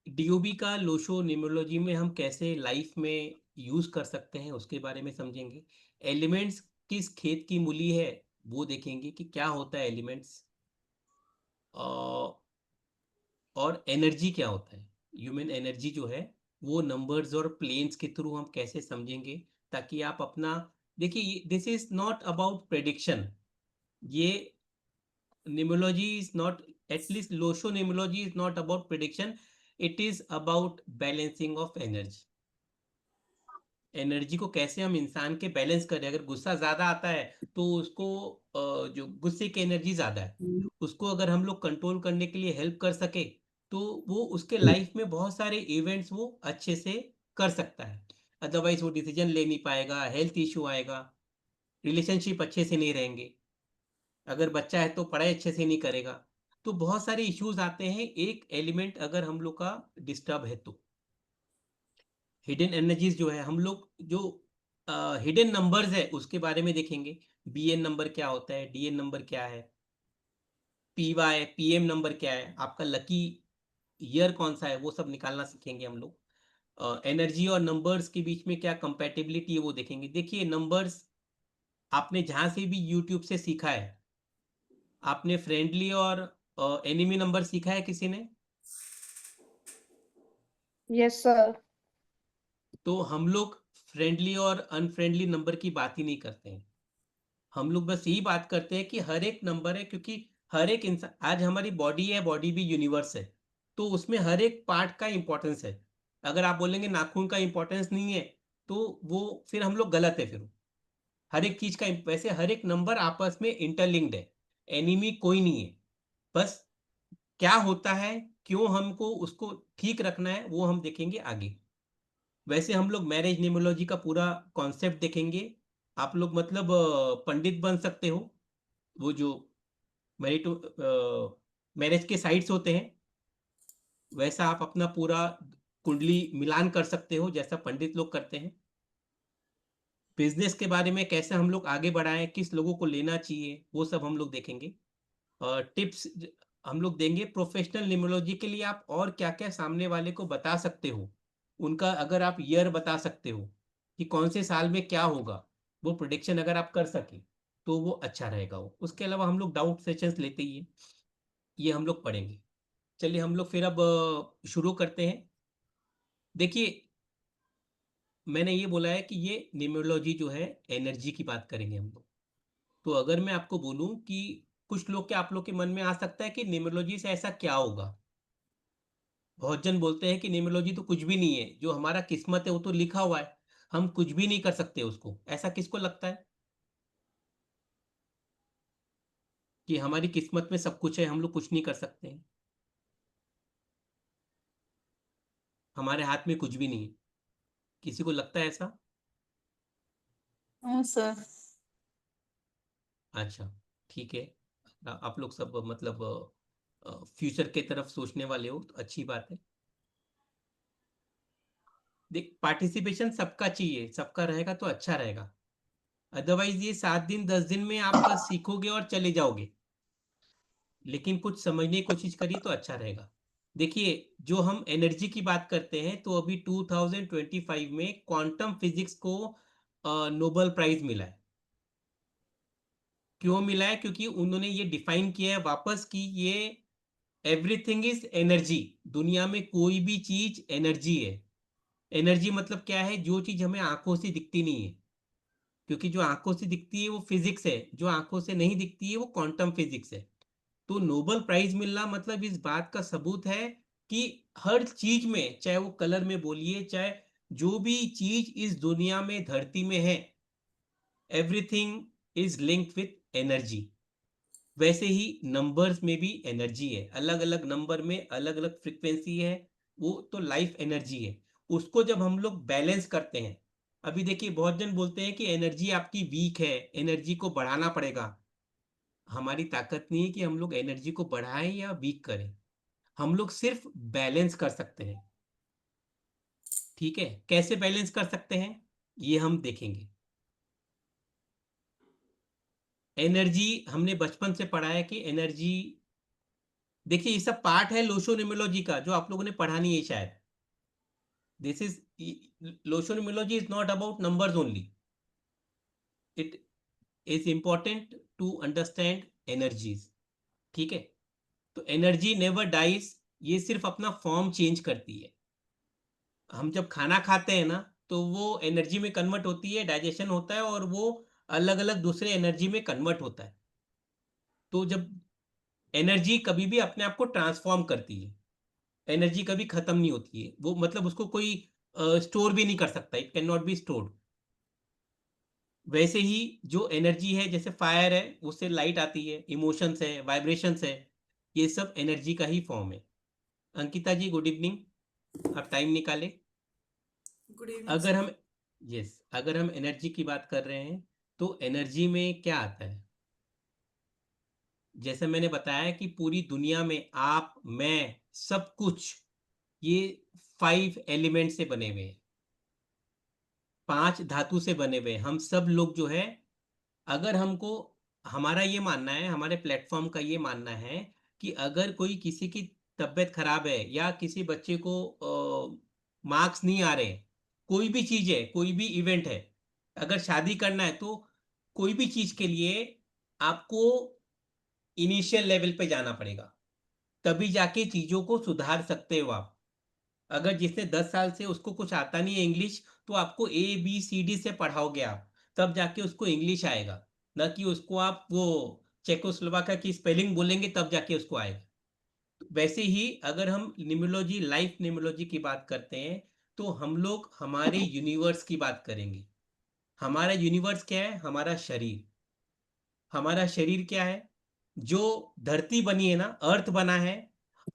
डीओबी का लोशो न्यूमरोलॉजी में हम कैसे लाइफ में यूज कर सकते हैं उसके बारे में समझेंगे। एलिमेंट्स किस खेत की मूली है, वो देखेंगे कि क्या होता है एलिमेंट्स। और एनर्जी क्या होता है, ह्यूमन एनर्जी जो है, वो नंबर्स और प्लेन्स के थ्रू हम कैसे समझेंगे, ताकि आप अपना, देखिए this is not about prediction. ये numerology is not, at least Lo Shu numerology is not about prediction, it is about balancing of energy. Energy को कैसे हम इंसान के बैलेंस करें। अगर गुस्सा ज्यादा आता है तो उसको, जो गुस्से की एनर्जी ज्यादा है, उसको अगर हम लोग कंट्रोल करने के लिए हेल्प कर सके, तो वो उसके लाइफ में बहुत सारे इवेंट्स वो अच्छे से कर सकता है। अदरवाइज वो डिसीजन ले नहीं पाएगा, हेल्थ इश्यू आएगा, रिलेशनशिप अच्छे से नहीं रहेंगे, अगर बच्चा है तो पढ़ाई अच्छे से नहीं करेगा। तो बहुत सारे इश्यूज आते हैं एक एलिमेंट अगर हम लोग का डिस्टर्ब है तो। हिडन एनर्जीज जो है, हम लोग जो हिडन नंबर्स है उसके बारे में देखेंगे। बीएन नंबर क्या होता है, डीएन नंबर क्या है, पीवाई पीएम नंबर क्या है, आपका लकी ईयर कौन सा है, वो सब निकालना सीखेंगे हम लोग। एनर्जी और नंबर्स के बीच में क्या कंपैटिबिलिटी है वो देखेंगे। देखिए नंबर्स आपने जहां से भी यूट्यूब से सीखा है, आपने फ्रेंडली और एनिमी नंबर सीखा है किसी ने? Yes sir. तो हम लोग फ्रेंडली और अनफ्रेंडली नंबर की बात ही नहीं करते हैं। हम लोग बस यही बात करते हैं कि हर एक नंबर है, क्योंकि हर एक इंसान, आज हमारी बॉडी है, बॉडी भी यूनिवर्स है। तो उसमें हर एक पार्ट का इंपॉर्टेंस है। अगर आप बोलेंगे नाखून का इंपॉर्टेंस नहीं है तो वो फिर हम लोग गलत है। फिर हर एक चीज का वैसे हर एक नंबर आपस में इंटरलिंक्ड है, एनिमी कोई नहीं है। बस क्या होता है, क्यों हमको उसको ठीक रखना है, वो हम देखेंगे आगे। वैसे हम लोग मैरिज न्यूमरोलॉजी का पूरा कॉन्सेप्ट देखेंगे। आप लोग मतलब पंडित बन सकते हो। वो जो मैरिज मैरिज के साइट्स होते हैं वैसा आप अपना पूरा कुंडली मिलान कर सकते हो जैसा पंडित लोग करते हैं। बिजनेस के बारे में कैसे हम लोग आगे बढ़ाएं, किस लोगों को लेना चाहिए, वो सब हम लोग देखेंगे। और टिप्स हम लोग देंगे। प्रोफेशनल न्यूमरोलॉजी के लिए आप और क्या क्या सामने वाले को बता सकते हो, उनका अगर आप ईयर बता सकते हो कि कौन से साल में क्या होगा, वो प्रोडिक्शन अगर आप कर सके तो वो अच्छा रहेगा। वो उसके अलावा हम लोग डाउट सेशंस लेते ही हैं, ये हम लोग पढ़ेंगे। चलिए हम लोग फिर अब शुरू करते हैं। देखिए मैंने ये बोला है कि ये न्यूमरोलॉजी जो है एनर्जी की बात करेंगे हम लोग। तो अगर मैं आपको बोलूं कि कुछ लोग के आप लोग के मन में आ सकता है कि न्यूमरोलॉजी से ऐसा क्या होगा। बहुत जन बोलते हैं कि न्यूमरोलॉजी तो कुछ भी नहीं है, जो हमारा किस्मत है वो तो लिखा हुआ है, हम कुछ भी नहीं कर सकते उसको। ऐसा किसको लगता है कि हमारी किस्मत में सब कुछ है, हम लोग कुछ नहीं कर सकते हैं, हमारे हाथ में कुछ भी नहीं है? किसी को लगता है ऐसा? हाँ सर। अच्छा ठीक है। आप लोग सब मतलब फ्यूचर के तरफ सोचने वाले हो तो अच्छी बात है। देख पार्टिसिपेशन सबका चाहिए, सबका रहेगा तो अच्छा रहेगा। अदरवाइज ये 7 दिन 10 दिन में आप बस सीखोगे और चले जाओगे। लेकिन कुछ समझने की कोशिश करिए तो अच्छा रहेगा। देखिए जो हम एनर्जी की बात करते हैं तो अभी 2025 में क्वांटम फिजिक्स को नोबेल प्राइज मिला है। क्यों मिला है? क्योंकि उन्होंने ये डिफाइन किया है वापस कि ये एवरीथिंग इज एनर्जी। दुनिया में कोई भी चीज एनर्जी है। एनर्जी मतलब क्या है? जो चीज हमें आंखों से दिखती नहीं है, क्योंकि जो आंखों से दिखती है वो फिजिक्स है, जो आंखों से नहीं दिखती है वो क्वांटम फिजिक्स है। तो नोबेल प्राइज मिलना मतलब इस बात का सबूत है कि हर चीज में, चाहे वो कलर में बोलिए, चाहे जो भी चीज इस दुनिया में धरती में है, everything is linked with energy. वैसे ही नंबर्स में भी एनर्जी है, अलग अलग नंबर में अलग अलग फ्रीक्वेंसी है, वो तो लाइफ एनर्जी है। उसको जब हम लोग बैलेंस करते हैं, अभी देखिए बहुत जन बोलते हैं कि एनर्जी आपकी वीक है, एनर्जी को बढ़ाना पड़ेगा। हमारी ताकत नहीं है कि हम लोग एनर्जी को बढ़ाएं या वीक करें, हम लोग सिर्फ बैलेंस कर सकते हैं। ठीक है, कैसे बैलेंस कर सकते हैं ये हम देखेंगे। एनर्जी हमने बचपन से पढ़ा है कि एनर्जी, देखिए ये सब पार्ट है लोशोन्यूमोलॉजी का जो आप लोगों ने पढ़ा नहीं है शायद। This is Lo Shu numerology is not about numbers only, it is important to understand energies. ठीक है, तो एनर्जी नेवर डाइज, ये सिर्फ अपना फॉर्म चेंज करती है। हम जब खाना खाते हैं ना तो वो एनर्जी में कन्वर्ट होती है, डाइजेशन होता है और वो अलग अलग दूसरे एनर्जी में कन्वर्ट होता है। तो जब एनर्जी कभी भी अपने आप को ट्रांसफॉर्म करती है, एनर्जी कभी खत्म नहीं होती है, वो मतलब उसको कोई स्टोर भी नहीं कर सकता, it can not be stored. वैसे ही जो एनर्जी है, जैसे फायर है उससे लाइट आती है, इमोशंस है, वाइब्रेशंस है, ये सब एनर्जी का ही फॉर्म है। अंकिता जी गुड इवनिंग, आप टाइम निकाले। गुड इवनिंग अगर सर। हम अगर हम एनर्जी की बात कर रहे हैं तो एनर्जी में क्या आता है? जैसे मैंने बताया कि पूरी दुनिया में आप, मैं, सब कुछ ये 5 एलिमेंट से बने हुए हैं, 5 धातु से बने हुए हैं। हम सब लोग जो है, अगर हमको, हमारा ये मानना है, हमारे प्लेटफॉर्म का ये मानना है कि अगर कोई किसी की तबीयत खराब है या किसी बच्चे को मार्क्स नहीं आ रहे, कोई भी चीज है, कोई भी इवेंट है, अगर शादी करना है तो कोई भी चीज के लिए आपको इनिशियल लेवल पे जाना पड़ेगा, तभी जाके चीजों को सुधार सकते हो आप। अगर जिसने 10 साल से उसको कुछ आता नहीं है इंग्लिश, तो आपको ABCD से पढ़ाओगे आप, तब जाके उसको इंग्लिश आएगा, ना कि उसको आप वो चेकोस्लोवाकिया की स्पेलिंग बोलेंगे तब जाके उसको आएगा। वैसे ही अगर हम न्यूमरोलॉजी, लाइफ न्यूमरोलॉजी की बात करते हैं तो हम लोग हमारे यूनिवर्स की बात करेंगे। हमारा यूनिवर्स क्या है? हमारा शरीर। हमारा शरीर क्या है? जो धरती बनी है ना, अर्थ बना है,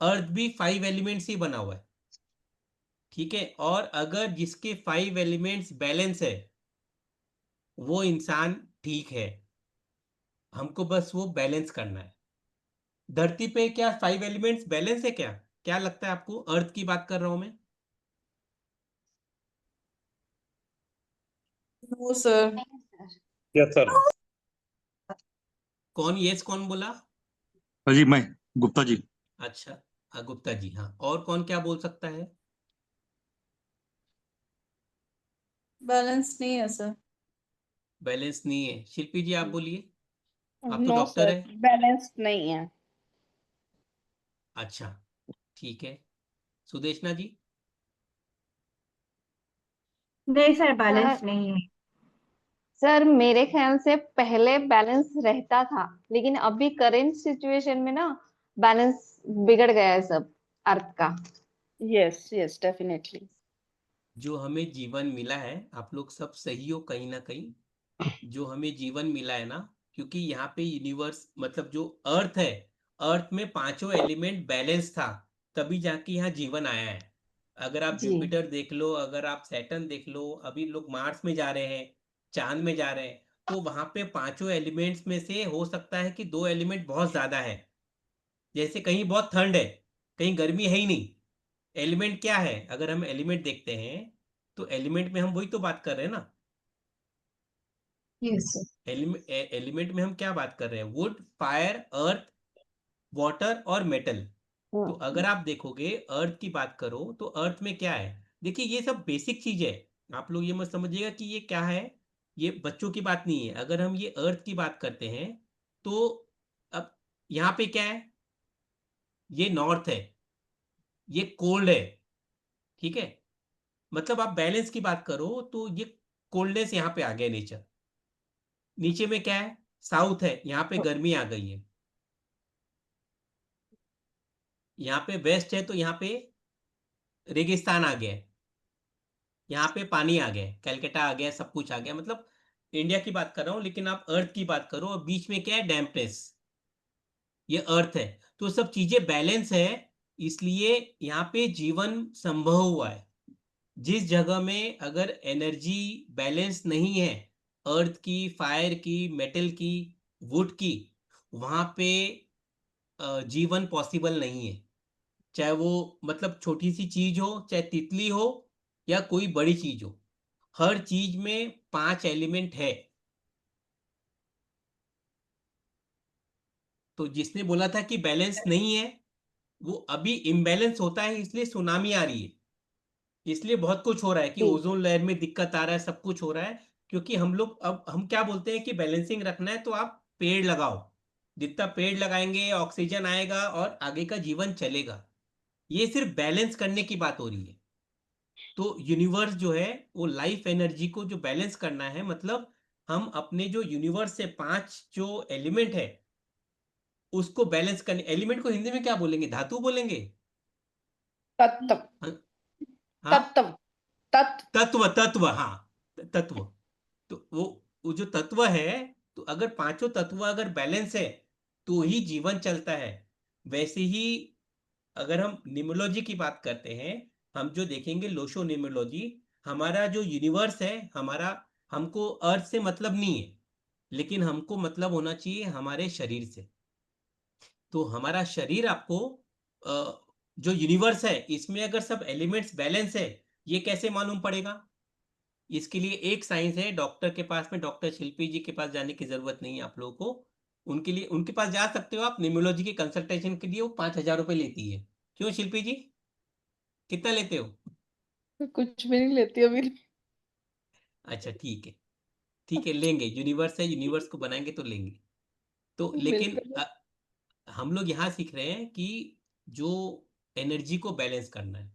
अर्थ भी 5 एलिमेंट्स ही बना हुआ है, ठीक है। और अगर जिसके 5 एलिमेंट्स बैलेंस है वो इंसान ठीक है। हमको बस वो बैलेंस करना है। धरती पे क्या 5 एलिमेंट्स बैलेंस है? क्या क्या लगता है आपको? अर्थ की बात कर रहा हूं मैं। No sir. Yes sir. कौन यस कौन बोला? जी मैं, गुप्ता जी। अच्छा, गुप्ता जी, हाँ। और कौन क्या बोल सकता है? बैलेंस नहीं है सर। बैलेंस नहीं है। शिल्पी जी आप बोलिए, आप तो नो डॉक्टर सर, है। बैलेंस नहीं है। अच्छा, ठीक है। सुदेशना जी? नहीं सर, बैलेंस सर नहीं है। सर मेरे ख्याल से पहले बैलेंस रहता था, लेकिन अभी करेंट सिचुएशन में ना बैलेंस बिगड़ गया है सब अर्थ का। Yes yes definitely. जो हमें जीवन मिला है, आप लोग सब सही हो कहीं ना कहीं। जो हमें जीवन मिला है ना, क्योंकि यहाँ पे यूनिवर्स मतलब जो अर्थ है, अर्थ में पांचों एलिमेंट बैलेंस था, तभी जाके यहाँ जीवन आया है। अगर आप जी जुपिटर देख लो, अगर आप सैटर्न देख लो, अभी लोग मार्स में जा रहे हैं, चांद में जा रहे हैं, तो वहां पे पांचों एलिमेंट्स में से हो सकता है कि 2 एलिमेंट बहुत ज्यादा है। जैसे कहीं बहुत ठंड है, कहीं गर्मी है ही नहीं। एलिमेंट क्या है? अगर हम एलिमेंट देखते हैं तो एलिमेंट में हम वही तो बात कर रहे हैं ना। Yes sir. एलिमेंट में हम क्या बात कर रहे हैं? वुड, फायर, अर्थ, वाटर और मेटल। तो अगर आप देखोगे, अर्थ की बात करो तो अर्थ में क्या है? देखिए ये सब बेसिक चीज है। आप लोग ये मत समझिएगा कि ये क्या है, ये बच्चों की बात नहीं है। अगर हम ये अर्थ की बात करते हैं तो अब यहाँ पे क्या है? ये नॉर्थ है, ये कोल्ड है, ठीक है। मतलब आप बैलेंस की बात करो तो ये कोल्डनेस यहाँ पे आ गया नेचर। नीचे में क्या है? साउथ है, यहाँ पे गर्मी आ गई है। यहाँ पे वेस्ट है तो यहाँ पे रेगिस्तान आ गया है। यहाँ पे पानी आ गया है, कैलकाटा आ गया, सब कुछ आ गया। मतलब इंडिया की बात कर रहा हूँ, लेकिन आप अर्थ की बात करो और बीच में क्या है? डैम्पनेस। ये अर्थ है। तो सब चीजें बैलेंस है, इसलिए यहाँ पे जीवन संभव हुआ है। जिस जगह में अगर एनर्जी बैलेंस नहीं है, अर्थ की, फायर की, मेटल की, वुड की, वहां पे जीवन पॉसिबल नहीं है। चाहे वो मतलब छोटी सी चीज हो, चाहे तितली हो, या कोई बड़ी चीज हो, हर चीज में 5 एलिमेंट है। तो जिसने बोला था कि बैलेंस नहीं है, वो अभी इम्बैलेंस होता है, इसलिए सुनामी आ रही है, इसलिए बहुत कुछ हो रहा है कि जी ओजोन लेयर में दिक्कत आ रहा है, सब कुछ हो रहा है। क्योंकि हम लोग, अब हम क्या बोलते हैं कि बैलेंसिंग रखना है तो आप पेड़ लगाओ। जितना पेड़ लगाएंगे ऑक्सीजन आएगा और आगे का जीवन चलेगा। ये सिर्फ बैलेंस करने की बात हो रही है। तो यूनिवर्स जो है वो लाइफ एनर्जी को जो बैलेंस करना है, मतलब हम अपने जो यूनिवर्स से 5 जो एलिमेंट है उसको बैलेंस करने। एलिमेंट को हिंदी में क्या बोलेंगे? धातु बोलेंगे? तत्व। हाँ, हाँ? तत्व। तत्व। तत्व, तत्व, हाँ, तत्व। तो वो जो तत्व है, तो अगर पांचों तत्व अगर बैलेंस है तो ही जीवन चलता है। वैसे ही अगर हम न्यूमरोलॉजी की बात करते हैं, हम जो देखेंगे लोशो न्यूमरोलॉजी, हमारा जो यूनिवर्स है, हमारा, हमको अर्थ से मतलब नहीं है, लेकिन हमको मतलब होना चाहिए हमारे शरीर से। तो हमारा शरीर आपको जो यूनिवर्स है इसमें अगर सब एलिमेंट्स बैलेंस है, ये कैसे मालूम पड़ेगा? इसके लिए एक साइंस है, डॉक्टर के पास में, डॉक्टर शिल्पी जी के पास जाने की जरूरत नहीं है आप लोगों को। उनके लिए, उनके पास जा सकते हो आप न्यूमरोलॉजी के कंसल्टेशन के लिए, वो 5,000 रुपये लेती है। क्यों शिल्पी जी, कितना लेते हो? कुछ भी नहीं लेती अभी। अच्छा, ठीक है, ठीक है, लेंगे। यूनिवर्स है, यूनिवर्स को बनाएंगे तो लेंगे। तो लेकिन बिल्कुल। हम लोग यहाँ सीख रहे हैं कि जो एनर्जी को बैलेंस करना है।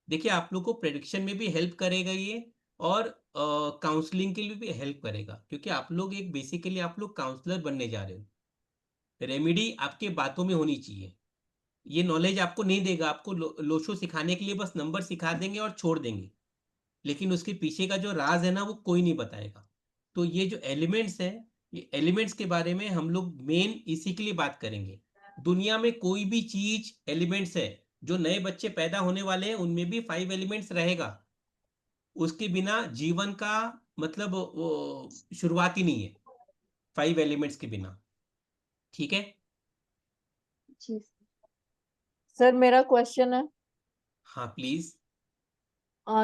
देखिए आप लोग को प्रेडिक्शन में भी हेल्प करेगा ये, और काउंसलिंग के लिए भी हेल्प करेगा, क्योंकि आप लोग एक बेसिकली आप लोग काउंसलर बनने जा रहे हो। रेमेडी आपके बातों में होनी चाहिए, ये नॉलेज आपको नहीं देगा, आपको लोशो सिखाने के लिए बस नंबर सिखा देंगे और छोड़ देंगे, लेकिन उसके पीछे का जो राज है ना वो कोई नहीं बताएगा। तो ये जो एलिमेंट्स है, ये एलिमेंट्स के बारे में हम लोग मेन इसी के लिए बात करेंगे। दुनिया में कोई भी चीज एलिमेंट्स है, जो नए बच्चे पैदा होने वाले हैं उनमें भी 5 एलिमेंट्स रहेगा, उसके बिना जीवन का मतलब वो शुरुआत ही नहीं है, 5 एलिमेंट्स के बिना। ठीक है? जी सर मेरा क्वेश्चन है, हाँ प्लीज।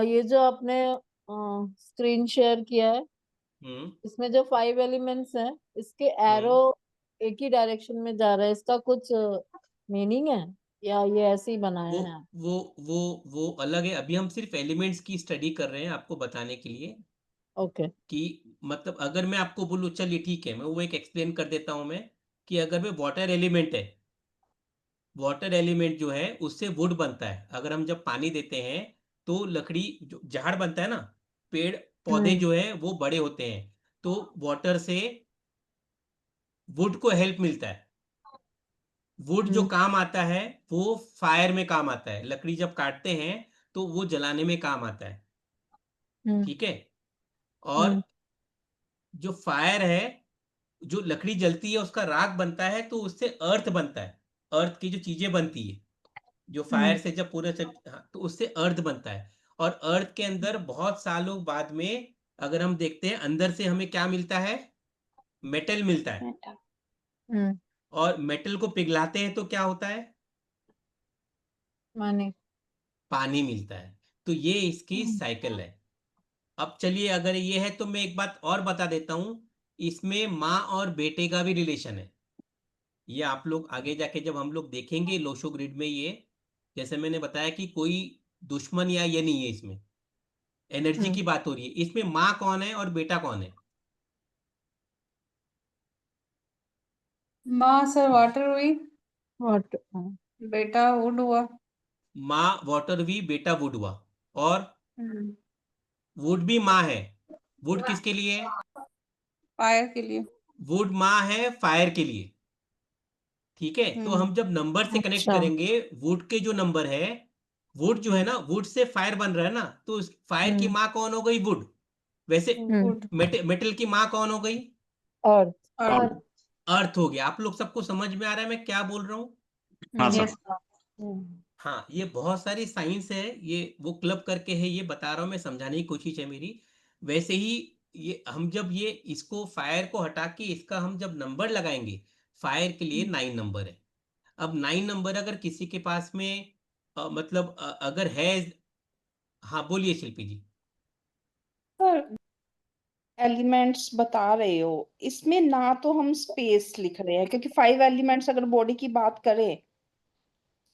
ये जो आपने स्क्रीन शेयर किया है, हम्म इसमें जो 5 एलिमेंट्स हैं, इसके एरो एक ही डायरेक्शन में जा रहा है, इसका कुछ मीनिंग है या ये ऐसे ही बनाया वो है? वो वो वो अलग है। अभी हम सिर्फ एलिमेंट्स की स्टडी कर रहे हैं आपको बताने के लिए ओके। कि मतलब अगर मैं आपको बोलूँ चलिए ठीक है, मैं वो एक एक्सप्लेन कर देता हूँ मैं, कि अगर मैं वाटर एलिमेंट है, वाटर एलिमेंट जो है उससे वुड बनता है। अगर हम जब पानी देते हैं तो लकड़ी जो झाड़ बनता है ना, पेड़ पौधे जो है वो बड़े होते हैं, तो वाटर से वुड को हेल्प मिलता है। वुड जो काम आता है वो फायर में काम आता है, लकड़ी जब काटते हैं तो वो जलाने में काम आता है। ठीक है? और जो फायर है, जो लकड़ी जलती है उसका राख बनता है, तो उससे अर्थ बनता है, अर्थ की जो चीजें बनती है, जो फायर से जब पूरे से, हाँ, तो उससे अर्थ बनता है। और अर्थ के अंदर बहुत सालों बाद में अगर हम देखते हैं अंदर से हमें क्या मिलता है, मेटल मिलता है। और मेटल को पिघलाते हैं तो क्या होता है, माने पानी मिलता है। तो ये इसकी साइकिल है। अब चलिए अगर ये है तो मैं एक बात और बता देता हूं, इसमें माँ और बेटे का भी रिलेशन है। ये आप लोग आगे जाके जब हम लोग देखेंगे लोशो ग्रिड में, ये जैसे मैंने बताया कि कोई दुश्मन या ये नहीं है, इसमें एनर्जी की बात हो रही है। इसमें माँ कौन है और बेटा कौन है? माँ सर वाटर हुई, वाटर, बेटा वुड हुआ। माँ वाटर हुई, बेटा वुड हुआ। और वुड भी माँ है। वुड किसके लिए है? फायर के लिए। वुड माँ है फायर के लिए। ठीक है? तो हम जब नंबर से कनेक्ट अच्छा। करेंगे, वुड के जो नंबर है, वुड जो है ना, वुड से फायर बन रहा है ना, तो फायर की माँ कौन हो गई? वुड। वैसे वुड। मेटल की माँ कौन हो गई? अर्थ। अर्थ। अर्थ हो गया। आप लोग सबको समझ में आ रहा है मैं क्या बोल रहा हूँ? हाँ सर। Yes sir. हाँ, ये बहुत सारी साइंस है, ये वो क्लब करके है, ये बता रहा हूँ मैं, समझाने की कोशिश है मेरी। वैसे ही ये हम जब ये इसको फायर को हटा के इसका हम जब नंबर लगाएंगे, फायर के लिए 9 नंबर है। अब 9 नंबर अगर किसी के पास में मतलब अगर है, हाँ बोलिए शिल्पी जी। सर एलिमेंट्स बता रहे हो, इसमें ना तो हम स्पेस लिख रहे हैं, क्योंकि 5 एलिमेंट्स अगर बॉडी की बात करें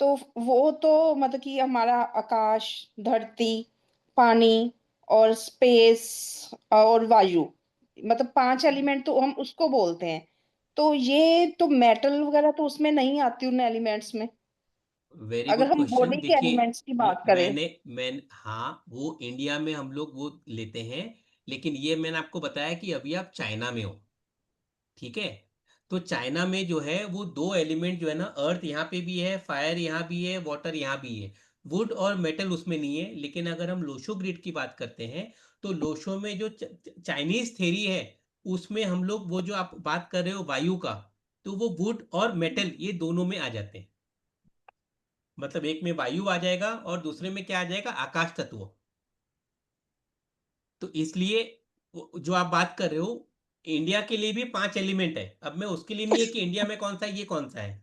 तो वो तो मतलब कि हमारा आकाश, धरती, पानी और स्पेस और वायु, मतलब 5 एलिमेंट तो हम उसको बोलते हैं। तो ये तो मेटल वगैरह तो उसमें नहीं आती उन एलिमेंट्स में, वेरी अगर गुड हम क्वेश्चन। बॉडी के देखिए, एलिमेंट्स की बात करें। मैं हाँ, वो इंडिया में हम लोग वो लेते हैं, लेकिन ये मैंने आपको बताया कि अभी आप चाइना में हो। ठीक है? तो चाइना में जो है वो 2 एलिमेंट जो है ना, अर्थ यहाँ पे भी है, फायर यहाँ भी है, वाटर यहाँ भी है, वुड और मेटल उसमें नहीं है। लेकिन अगर हम लोशो ग्रिड की बात करते हैं, तो लोशो में जो चाइनीज थ्योरी है, उसमें हम लोग वो जो आप बात कर रहे हो वायु का, तो वो वुड और मेटल ये दोनों में आ जाते हैं। मतलब एक में वायु आ जाएगा और दूसरे में क्या आ जाएगा? आकाश तत्व। तो इसलिए जो आप बात कर रहे हो, इंडिया के लिए भी 5 एलिमेंट है। अब मैं उसके लिए नहीं है कि इंडिया में कौन सा है, ये कौन सा है,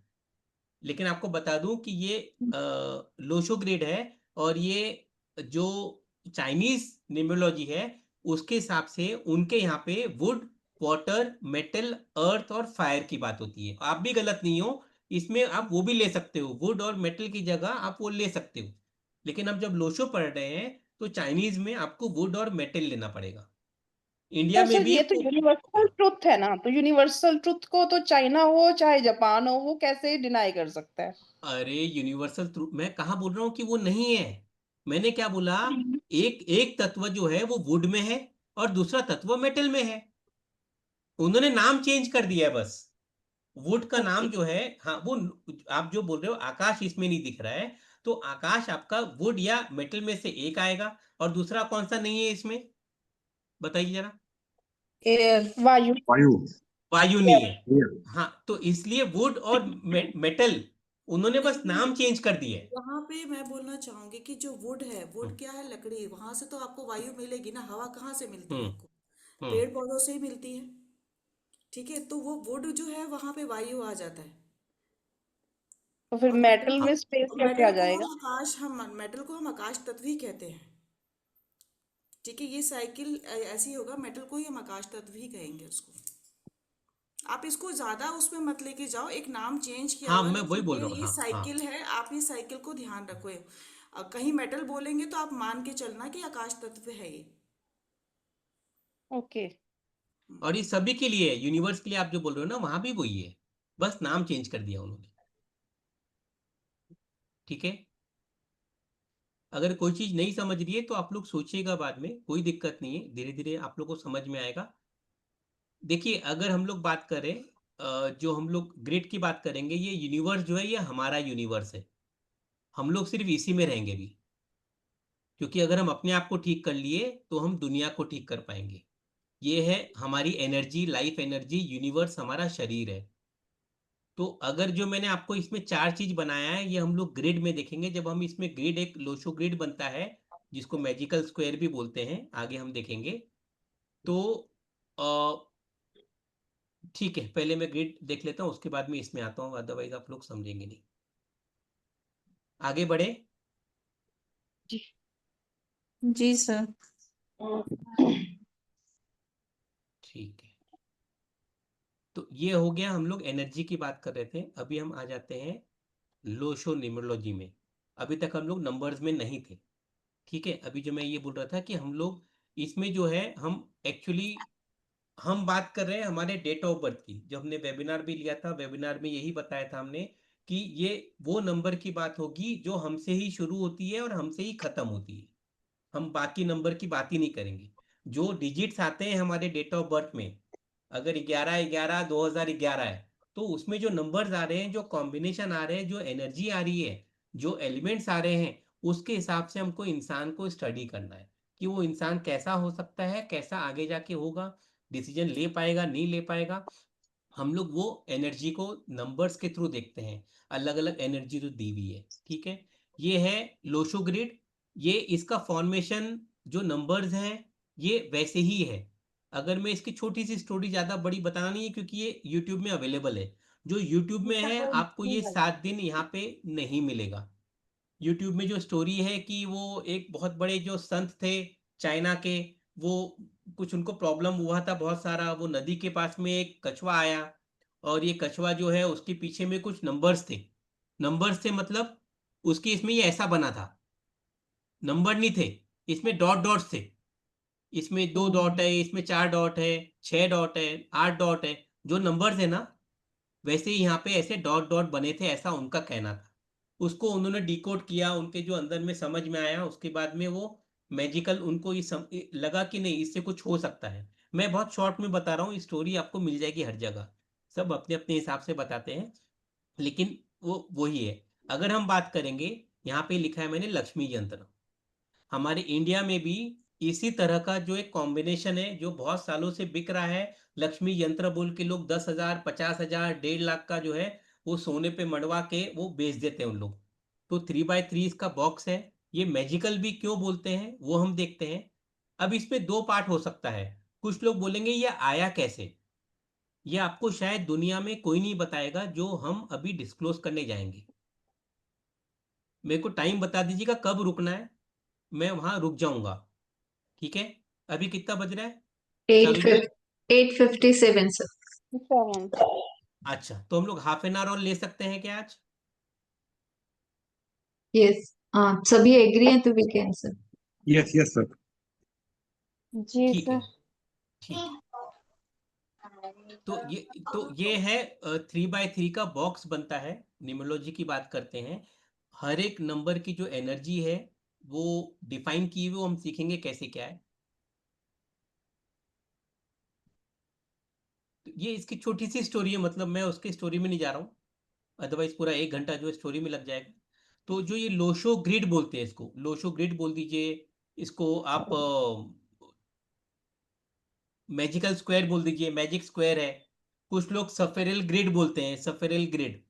लेकिन आपको बता दूं कि ये लोशो ग्रिड है। और ये जो चाइनीज न्यूमरोलॉजी है, उसके हिसाब से उनके यहाँ पे वुड, वाटर, मेटल, अर्थ और फायर की बात होती है। आप भी गलत नहीं हो, इसमें आप वो भी ले सकते हो, वुड और मेटल की जगह आप वो ले सकते हो। लेकिन अब जब लोशो पढ़ रहे हैं तो चाइनीज में आपको वुड और मेटल लेना पड़ेगा। इंडिया पर में सर भी ये तो यूनिवर्सल ट्रुथ है ना, तो यूनिवर्सल ट्रुथ को तो चाइना हो चाहे जापान हो वो कैसे डिनाई कर सकता है? अरे यूनिवर्सल ट्रूथ मैं कहाँ बोल रहा हूँ कि वो नहीं है। मैंने क्या बोला, एक एक तत्व जो है वो वुड में है और दूसरा तत्व मेटल में है, उन्होंने नाम चेंज कर दिया है बस। वुड का नाम ओके जो है, हाँ वो आप जो बोल रहे हो आकाश इसमें नहीं दिख रहा है, तो आकाश आपका वुड या मेटल में से एक आएगा, और दूसरा कौन सा नहीं है इसमें, बताइए जरा। एयर वायु वायु। वायु नहीं है। एयर। हाँ, तो इसलिए वुड और मेटल उन्होंने बस नहीं नाम चेंज कर दिए। वहां पे मैं बोलना चाहूंगी कि जो वुड है, वुड हम्म क्या है, लकड़ी, वहां से तो आपको वायु मिलेगी ना, हवा कहाँ से मिलती है हम्म आपको? हम्म। पेड़ पौधों से ही मिलती है। ठीक है, तो वो वुड जो है वहां पे वायु आ जाता है। तो फिर और मेटल में स्पेस कैसे आ जाएगा? मेटल को हम आकाश तत्व ही कहते हैं। ठीक है, ये साइकिल ऐसी होगा, मेटल को ही हम आकाश तत्व ही कहेंगे उसको। आप इसको ज्यादा उसमें मत लेके जाओ, एक नाम चेंज किया हाँ हुआ है, मैं वही लेकिन बोल ये रहा हूँ, ये हाँ हाँ। साइकिल है, आप ये साइकिल को ध्यान रखो। कहीं मेटल बोलेंगे तो आप मान के चलना कि आकाश तत्व है ये। ओके और ये सभी के लिए, यूनिवर्स के लिए आप जो बोल रहे हो ना, वहां भी वही है, बस नाम चेंज कर दिया उन्होंने। ठीक है, अगर कोई चीज नहीं समझ रही है तो आप लोग सोचिएगा, बाद में कोई दिक्कत नहीं है, धीरे धीरे आप लोग को समझ में आएगा। देखिए, अगर हम लोग बात करें, जो हम लोग ग्रिड की बात करेंगे, ये यूनिवर्स जो है ये हमारा यूनिवर्स है, हम लोग सिर्फ इसी में रहेंगे भी, क्योंकि अगर हम अपने आप को ठीक कर लिए तो हम दुनिया को ठीक कर पाएंगे। ये है हमारी एनर्जी, लाइफ एनर्जी, यूनिवर्स हमारा शरीर है। तो अगर जो मैंने आपको इसमें चार चीज बनाया है, ये हम लोग ग्रिड में देखेंगे, जब हम इसमें ग्रिड, एक लोशो ग्रिड बनता है जिसको मैजिकल स्क्वायर भी बोलते हैं, आगे हम देखेंगे। तो अ, ठीक है, पहले मैं ग्रिड देख लेता हूँ, उसके बाद में इसमें आता हूँ, अदरवाइज आप लोग समझेंगे नहीं। आगे बढ़े। जी जी सर। ठीक है, तो ये हो गया, हम लोग एनर्जी की बात कर रहे थे, अभी हम आ जाते हैं लोशो न्यूमरोलॉजी में। अभी तक हम लोग नंबर्स में नहीं थे। ठीक है, अभी जो मैं ये बोल रहा था कि हम लोग इसमें जो है, हम एक्चुअली हम बात कर रहे हैं हमारे डेट ऑफ बर्थ की। जो हमने वेबिनार भी लिया था, वेबिनार में यही बताया था हमने कि ये वो नंबर की बात होगी जो हमसे ही शुरू होती है और हमसे ही खत्म होती है। हम बाकी नंबर की बात ही नहीं करेंगे। जो डिजिट्स आते हैं हमारे डेट ऑफ बर्थ में, अगर 11/11/2011 है, तो उसमें जो नंबर्स आ रहे हैं, जो कॉम्बिनेशन आ रहे हैं, जो एनर्जी आ रही है, जो एलिमेंट्स आ रहे हैं, उसके हिसाब से हमको इंसान को स्टडी करना है कि वो इंसान कैसा हो सकता है, कैसा आगे जाके होगा, डिसीजन ले पाएगा नहीं ले पाएगा। हम लोग वो एनर्जी को नंबर्स के थ्रू देखते हैं, अलग अलग एनर्जी जो दी हुई है। ठीक है, ये है लोशो ग्रिड। ये इसका फॉर्मेशन जो नंबर्स हैं ये वैसे ही है। अगर मैं इसकी छोटी सी स्टोरी, ज़्यादा बड़ी बताना नहीं है क्योंकि ये यूट्यूब में अवेलेबल है। जो यूट्यूब में है, आपको ये 7 दिन यहाँ पे नहीं मिलेगा। यूट्यूब में जो स्टोरी है कि वो एक बहुत बड़े जो संत थे चाइना के, वो कुछ उनको प्रॉब्लम हुआ था बहुत सारा, वो नदी के पास में एक कछुआ आया, और ये कछुआ जो है उसके पीछे में कुछ नंबर्स थे। नंबर्स थे मतलब उसके इसमें ये ऐसा बना था, नंबर नहीं थे इसमें, डॉट डॉट्स थे। इसमें 2 डॉट है, इसमें 4 डॉट है, 6 डॉट है, 8 डॉट है। जो नंबर्स है ना, वैसे ही यहाँ पे ऐसे डॉट डॉट बने थे, ऐसा उनका कहना था। उसको उन्होंने डिकोड किया, उनके जो अंदर में समझ में आया, उसके बाद में वो मैजिकल उनको लगा कि नहीं, इससे कुछ हो सकता है। मैं बहुत शॉर्ट में बता रहा हूँ, स्टोरी आपको मिल जाएगी हर जगह, सब अपने अपने हिसाब से बताते हैं, लेकिन वो वही है। अगर हम बात करेंगे, यहाँ पे लिखा है मैंने लक्ष्मी यंत्र। हमारे इंडिया में भी इसी तरह का जो एक कॉम्बिनेशन है जो बहुत सालों से बिक रहा है, लक्ष्मी यंत्र बोल के लोग 10,000 50,000 1.5 लाख का जो है वो सोने पे मड़वा के वो बेच देते हैं उन लोग। तो 3x3 इसका बॉक्स है। ये मैजिकल भी क्यों बोलते हैं वो हम देखते हैं। अब इसमें 2 पार्ट हो सकता है। कुछ लोग बोलेंगे ये आया कैसे, ये आपको शायद दुनिया में कोई नहीं बताएगा, जो हम अभी डिस्क्लोज करने जाएंगे। मेरे को टाइम बता दीजिएगा कब रुकना है, मैं वहां रुक जाऊंगा। ठीक है, अभी कितना बज रहा है एट चालू जी? Fifty 8:57 sir. 7 अच्छा, तो हम लोग हाफ एन आवर और ले सकते हैं क्या आज? यस, सभी एग्री हैं तो we can sir. Yes yes sir. जी ठीक है, सर। ठीक है। तो ये है 3x3 का बॉक्स बनता है। न्यूमरोलॉजी की बात करते हैं, हर एक नंबर की जो एनर्जी है वो डिफाइन की हुई, वो हम सीखेंगे कैसे क्या है। तो ये इसकी छोटी सी स्टोरी है, मतलब मैं उसकी स्टोरी में नहीं जा रहा हूँ, अदरवाइज पूरा 1 घंटा जो स्टोरी में लग जाएगा। तो जो ये लोशो ग्रिड बोलते हैं, इसको लोशो ग्रिड बोल दीजिए, इसको आप मैजिकल स्क्वायर बोल दीजिए, मैजिक स्क्वायर है। कुछ लोग सफेरल ग्रिड बोलते हैं, सफेरल ग्रिड।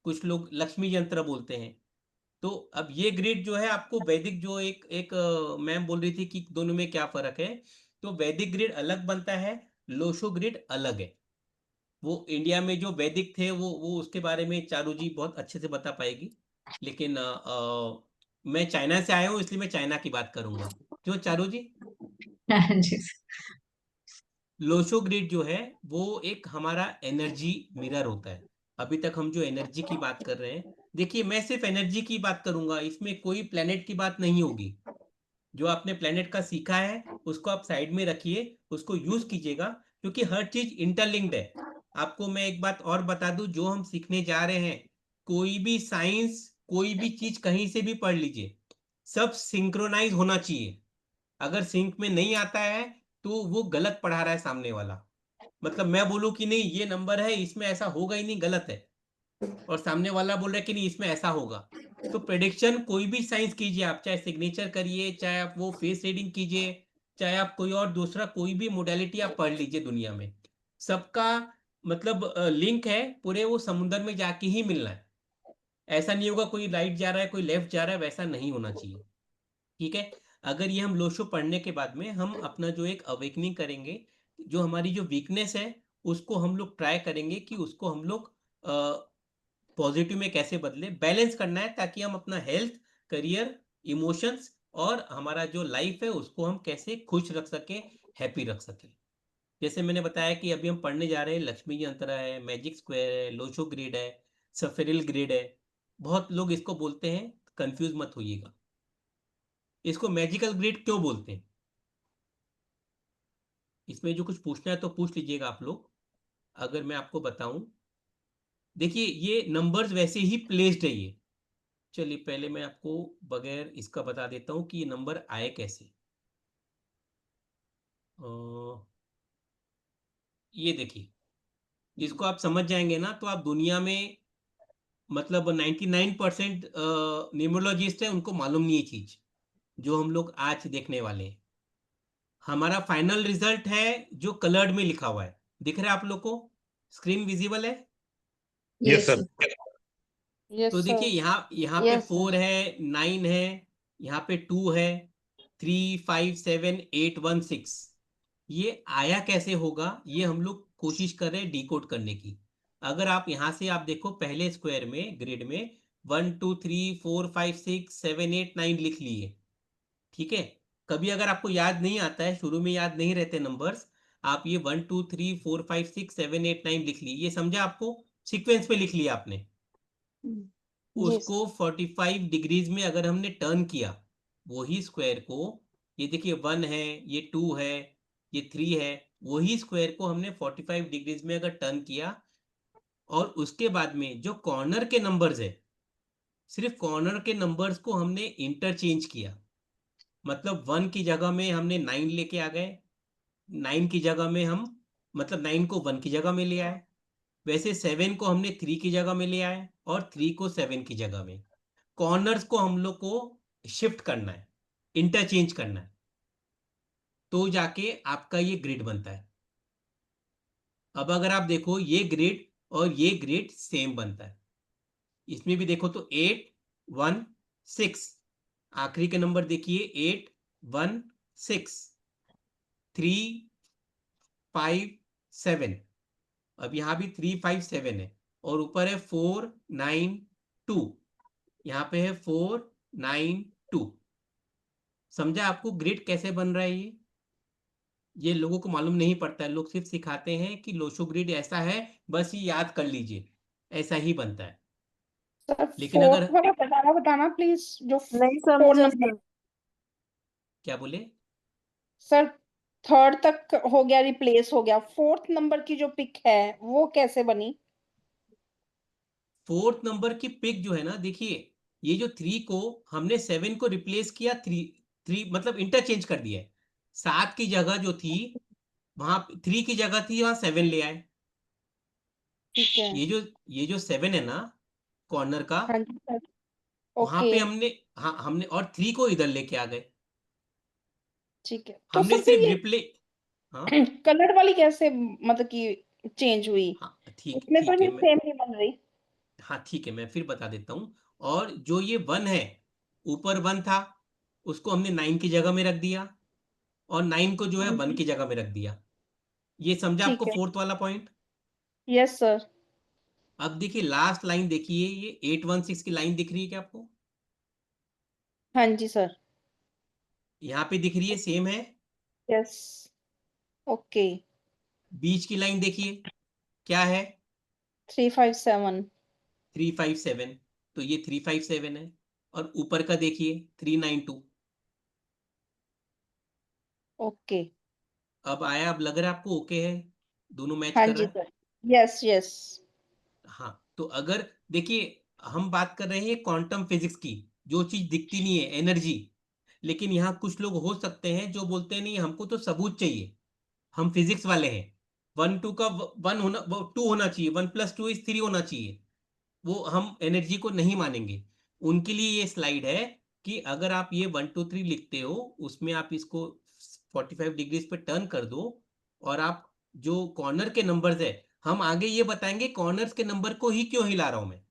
कुछ लोग लक्ष्मी यंत्र बोलते हैं। तो अब ये ग्रिड जो है आपको वैदिक, जो एक एक मैम बोल रही थी कि दोनों में क्या फर्क है, तो वैदिक ग्रिड अलग बनता है, लोशो ग्रिड अलग है। वो इंडिया में जो वैदिक थे वो उसके बारे में चारू जी बहुत अच्छे से बता पाएगी, लेकिन मैं चाइना से आया हूँ इसलिए मैं चाइना की बात करूंगा। जो चारू जी, जी लोशो ग्रिड जो है वो एक हमारा एनर्जी मिरर होता है। अभी तक हम जो एनर्जी की बात कर रहे हैं, देखिए मैं सिर्फ एनर्जी की बात करूंगा, इसमें कोई प्लेनेट की बात नहीं होगी। जो आपने प्लेनेट का सीखा है उसको आप साइड में रखिए, उसको यूज कीजिएगा, क्योंकि हर चीज इंटरलिंक्ड है। आपको मैं एक बात और बता दूं, जो हम सीखने जा रहे हैं, कोई भी साइंस, कोई भी चीज कहीं से भी पढ़ लीजिए, सब सिंक्रोनाइज होना चाहिए। अगर सिंक में नहीं आता है तो वो गलत पढ़ा रहा है सामने वाला। मतलब मैं बोलूं कि नहीं ये नंबर है, इसमें ऐसा होगा ही नहीं, गलत है, और सामने वाला बोल रहा है कि नहीं इसमें ऐसा होगा। तो प्रेडिक्शन कोई भी साइंस कीजिए आप, चाहे सिग्नेचर करिए, चाहे आप वो फेस रीडिंग कीजिए, चाहे आप कोई और दूसरा कोई भी मोडेलिटी आप पढ़ लीजिए, दुनिया में सबका मतलब लिंक है, पूरे वो समुद्र में जाके ही मिलना है। ऐसा नहीं होगा कोई राइट जा रहा है कोई लेफ्ट जा रहा है, वैसा नहीं होना चाहिए। ठीक है। अगर ये हम लोशो पढ़ने के बाद में हम अपना जो एक अवेकनिंग करेंगे, जो हमारी जो वीकनेस है उसको हम लोग ट्राई करेंगे कि उसको हम लोग पॉजिटिव में कैसे बदले, बैलेंस करना है, ताकि हम अपना हेल्थ, करियर, इमोशंस और हमारा जो लाइफ है उसको हम कैसे खुश रख सके, हैप्पी रख सके। जैसे मैंने बताया कि अभी हम पढ़ने जा रहे हैं, लक्ष्मी यंत्र है, मैजिक स्क्वायर है, लोशो ग्रिड है, सफेरिल ग्रिड है। बहुत लोग इसको बोलते हैं, कंफ्यूज मत होइएगा। इसको मैजिकल ग्रिड क्यों बोलते हैं, इसमें जो कुछ पूछना है तो पूछ लीजिएगा आप लोग। अगर मैं आपको बताऊं, देखिए ये नंबर्स वैसे ही प्लेस्ड है ये। चलिए पहले मैं आपको बगैर इसका बता देता हूं कि ये नंबर आए कैसे। ये देखिए, इसको आप समझ जाएंगे ना तो आप दुनिया में मतलब 99% न्यूमरोलॉजिस्ट है उनको मालूम नहीं है चीज जो हम लोग आज देखने वाले हैं। हमारा फाइनल रिजल्ट है जो कलर्ड में लिखा हुआ है, दिख रहा है आप लोग को, स्क्रीन विजिबल है? Yes sir. तो यस देखिए सर। यहाँ पे यस 4 है, 9 है, यहाँ पे 2 है, 3 5 7 8 1 6। ये आया कैसे होगा, ये हम लोग कोशिश कर रहे हैं डिकोड करने की। अगर आप यहाँ से आप देखो पहले स्क्वायर में ग्रिड में 1 2 3 4 5 6 7 8 9 लिख लिए। ठीक है। कभी अगर आपको याद नहीं आता है, शुरू में याद नहीं रहते नंबर्स, आप ये 1 2 3 4 5 6 7 8 9 लिख ली, ये समझा आपको, सीक्वेंस में लिख लिया आपने। जी उसको 45 डिग्रीज में अगर हमने टर्न किया, वही स्क्वायर को, ये देखिए 1 है, ये 2 है, ये 3 है, वही स्क्वायर को हमने 45 डिग्रीज में अगर टर्न किया, और उसके बाद में जो कॉर्नर के नंबर्स है, सिर्फ कॉर्नर के नंबर्स को हमने इंटरचेंज किया। मतलब 1 की जगह में हमने 9 लेके आ गए, 9 की जगह में हम मतलब 9 को 1 की जगह में ले आए, वैसे 7 को हमने 3 की जगह में ले आए, और 3 को 7 की जगह में। कॉर्नर्स को हम लोग को शिफ्ट करना है, इंटरचेंज करना है, तो जाके आपका ये ग्रिड बनता है। अब अगर आप देखो ये ग्रिड और ये ग्रिड सेम बनता है, इसमें भी देखो तो 8 1 6, आखिरी के नंबर देखिए 8 1 6 3 5 7, अब यहाँ भी 3 5 7 है, और ऊपर है 4 9 2, यहाँ पे है 4 9 2। समझा आपको ग्रिड कैसे बन रहा है? ये लोगों को मालूम नहीं पड़ता है, लोग सिर्फ सिखाते हैं कि लोशो ग्रिड ऐसा है, बस ये याद कर लीजिए, ऐसा ही बनता है। सर लेकिन अगर फोर्थ वाला बताना बताना प्लीज, जो नहीं 4 समझा नंबर। सर। क्या बोले? सर थर्ड तक हो गया, रिप्लेस हो गया, फोर्थ नंबर की जो पिक है वो कैसे बनी? फोर्थ नंबर की पिक जो है ना, देखिए ये जो 3 को हमने 7 को रिप्लेस किया, 3 मतलब इंटरचेंज कर दिया है। 7 की जगह जो थी वहां 3 की जगह थी, वहां 7 ले आए, ठीक है। ये जो 7 है ना कॉर्नर का, हाँ जी सर। वहां ओके पे हमने और 3 को इधर लेके आ गए। ठीक है, तो हमने सर फिर सिर्फ ये रिप्ले हाँ कलर वाली कैसे मतलब कि चेंज हुई? हाँ ठीक उसमें तो ठीक है, नहीं, सेम नहीं बन रही। हाँ ठीक है, मैं फिर बता देता हूँ। और जो ये 1 है, ऊपर 1 था, उसको हमने 9 की जगह में रख दिया, और 9 को जो है हाँ 1 जी की जगह में रख दिया। ये समझा आपको ठीक है। फोर्थ वाला पॉइंट? Yes sir. अब देखिए लास्ट लाइन देखिए, ये 816 की लाइन दिख रही है क्या आपको? हाँ जी सर। यहाँ पे दिख रही है, सेम है। यस। ओके। बीच की लाइन देखिए क्या है? 357। 357, तो ये 357 है। और ऊपर का देखिए 392। ओके। अब आया, अब लग रहा है आपको ओके है, दोनों मैच हाँ कर जी रहा है। सर। Yes yes. हाँ, तो अगर देखिए, हम बात कर रहे हैं क्वांटम फिजिक्स की, जो चीज दिखती नहीं है, एनर्जी। लेकिन यहाँ कुछ लोग हो सकते हैं जो बोलते हैं नहीं, हमको तो सबूत चाहिए, हम फिजिक्स वाले हैं, 1 2 का 1 होना, 2 होना चाहिए, 1 + 2 = 3 होना चाहिए, वो हम एनर्जी को नहीं मानेंगे। उनके लिए ये स्लाइड है कि अगर आप ये 1 2 3 लिखते हो, उसमें आप इसको 45 डिग्रीज पे टर्न कर दो, और आप जो कॉर्नर के नंबर्स है, हम आगे ये बताएंगे कॉर्नर्स के नंबर को ही क्यों हिला रहा हूं मैं,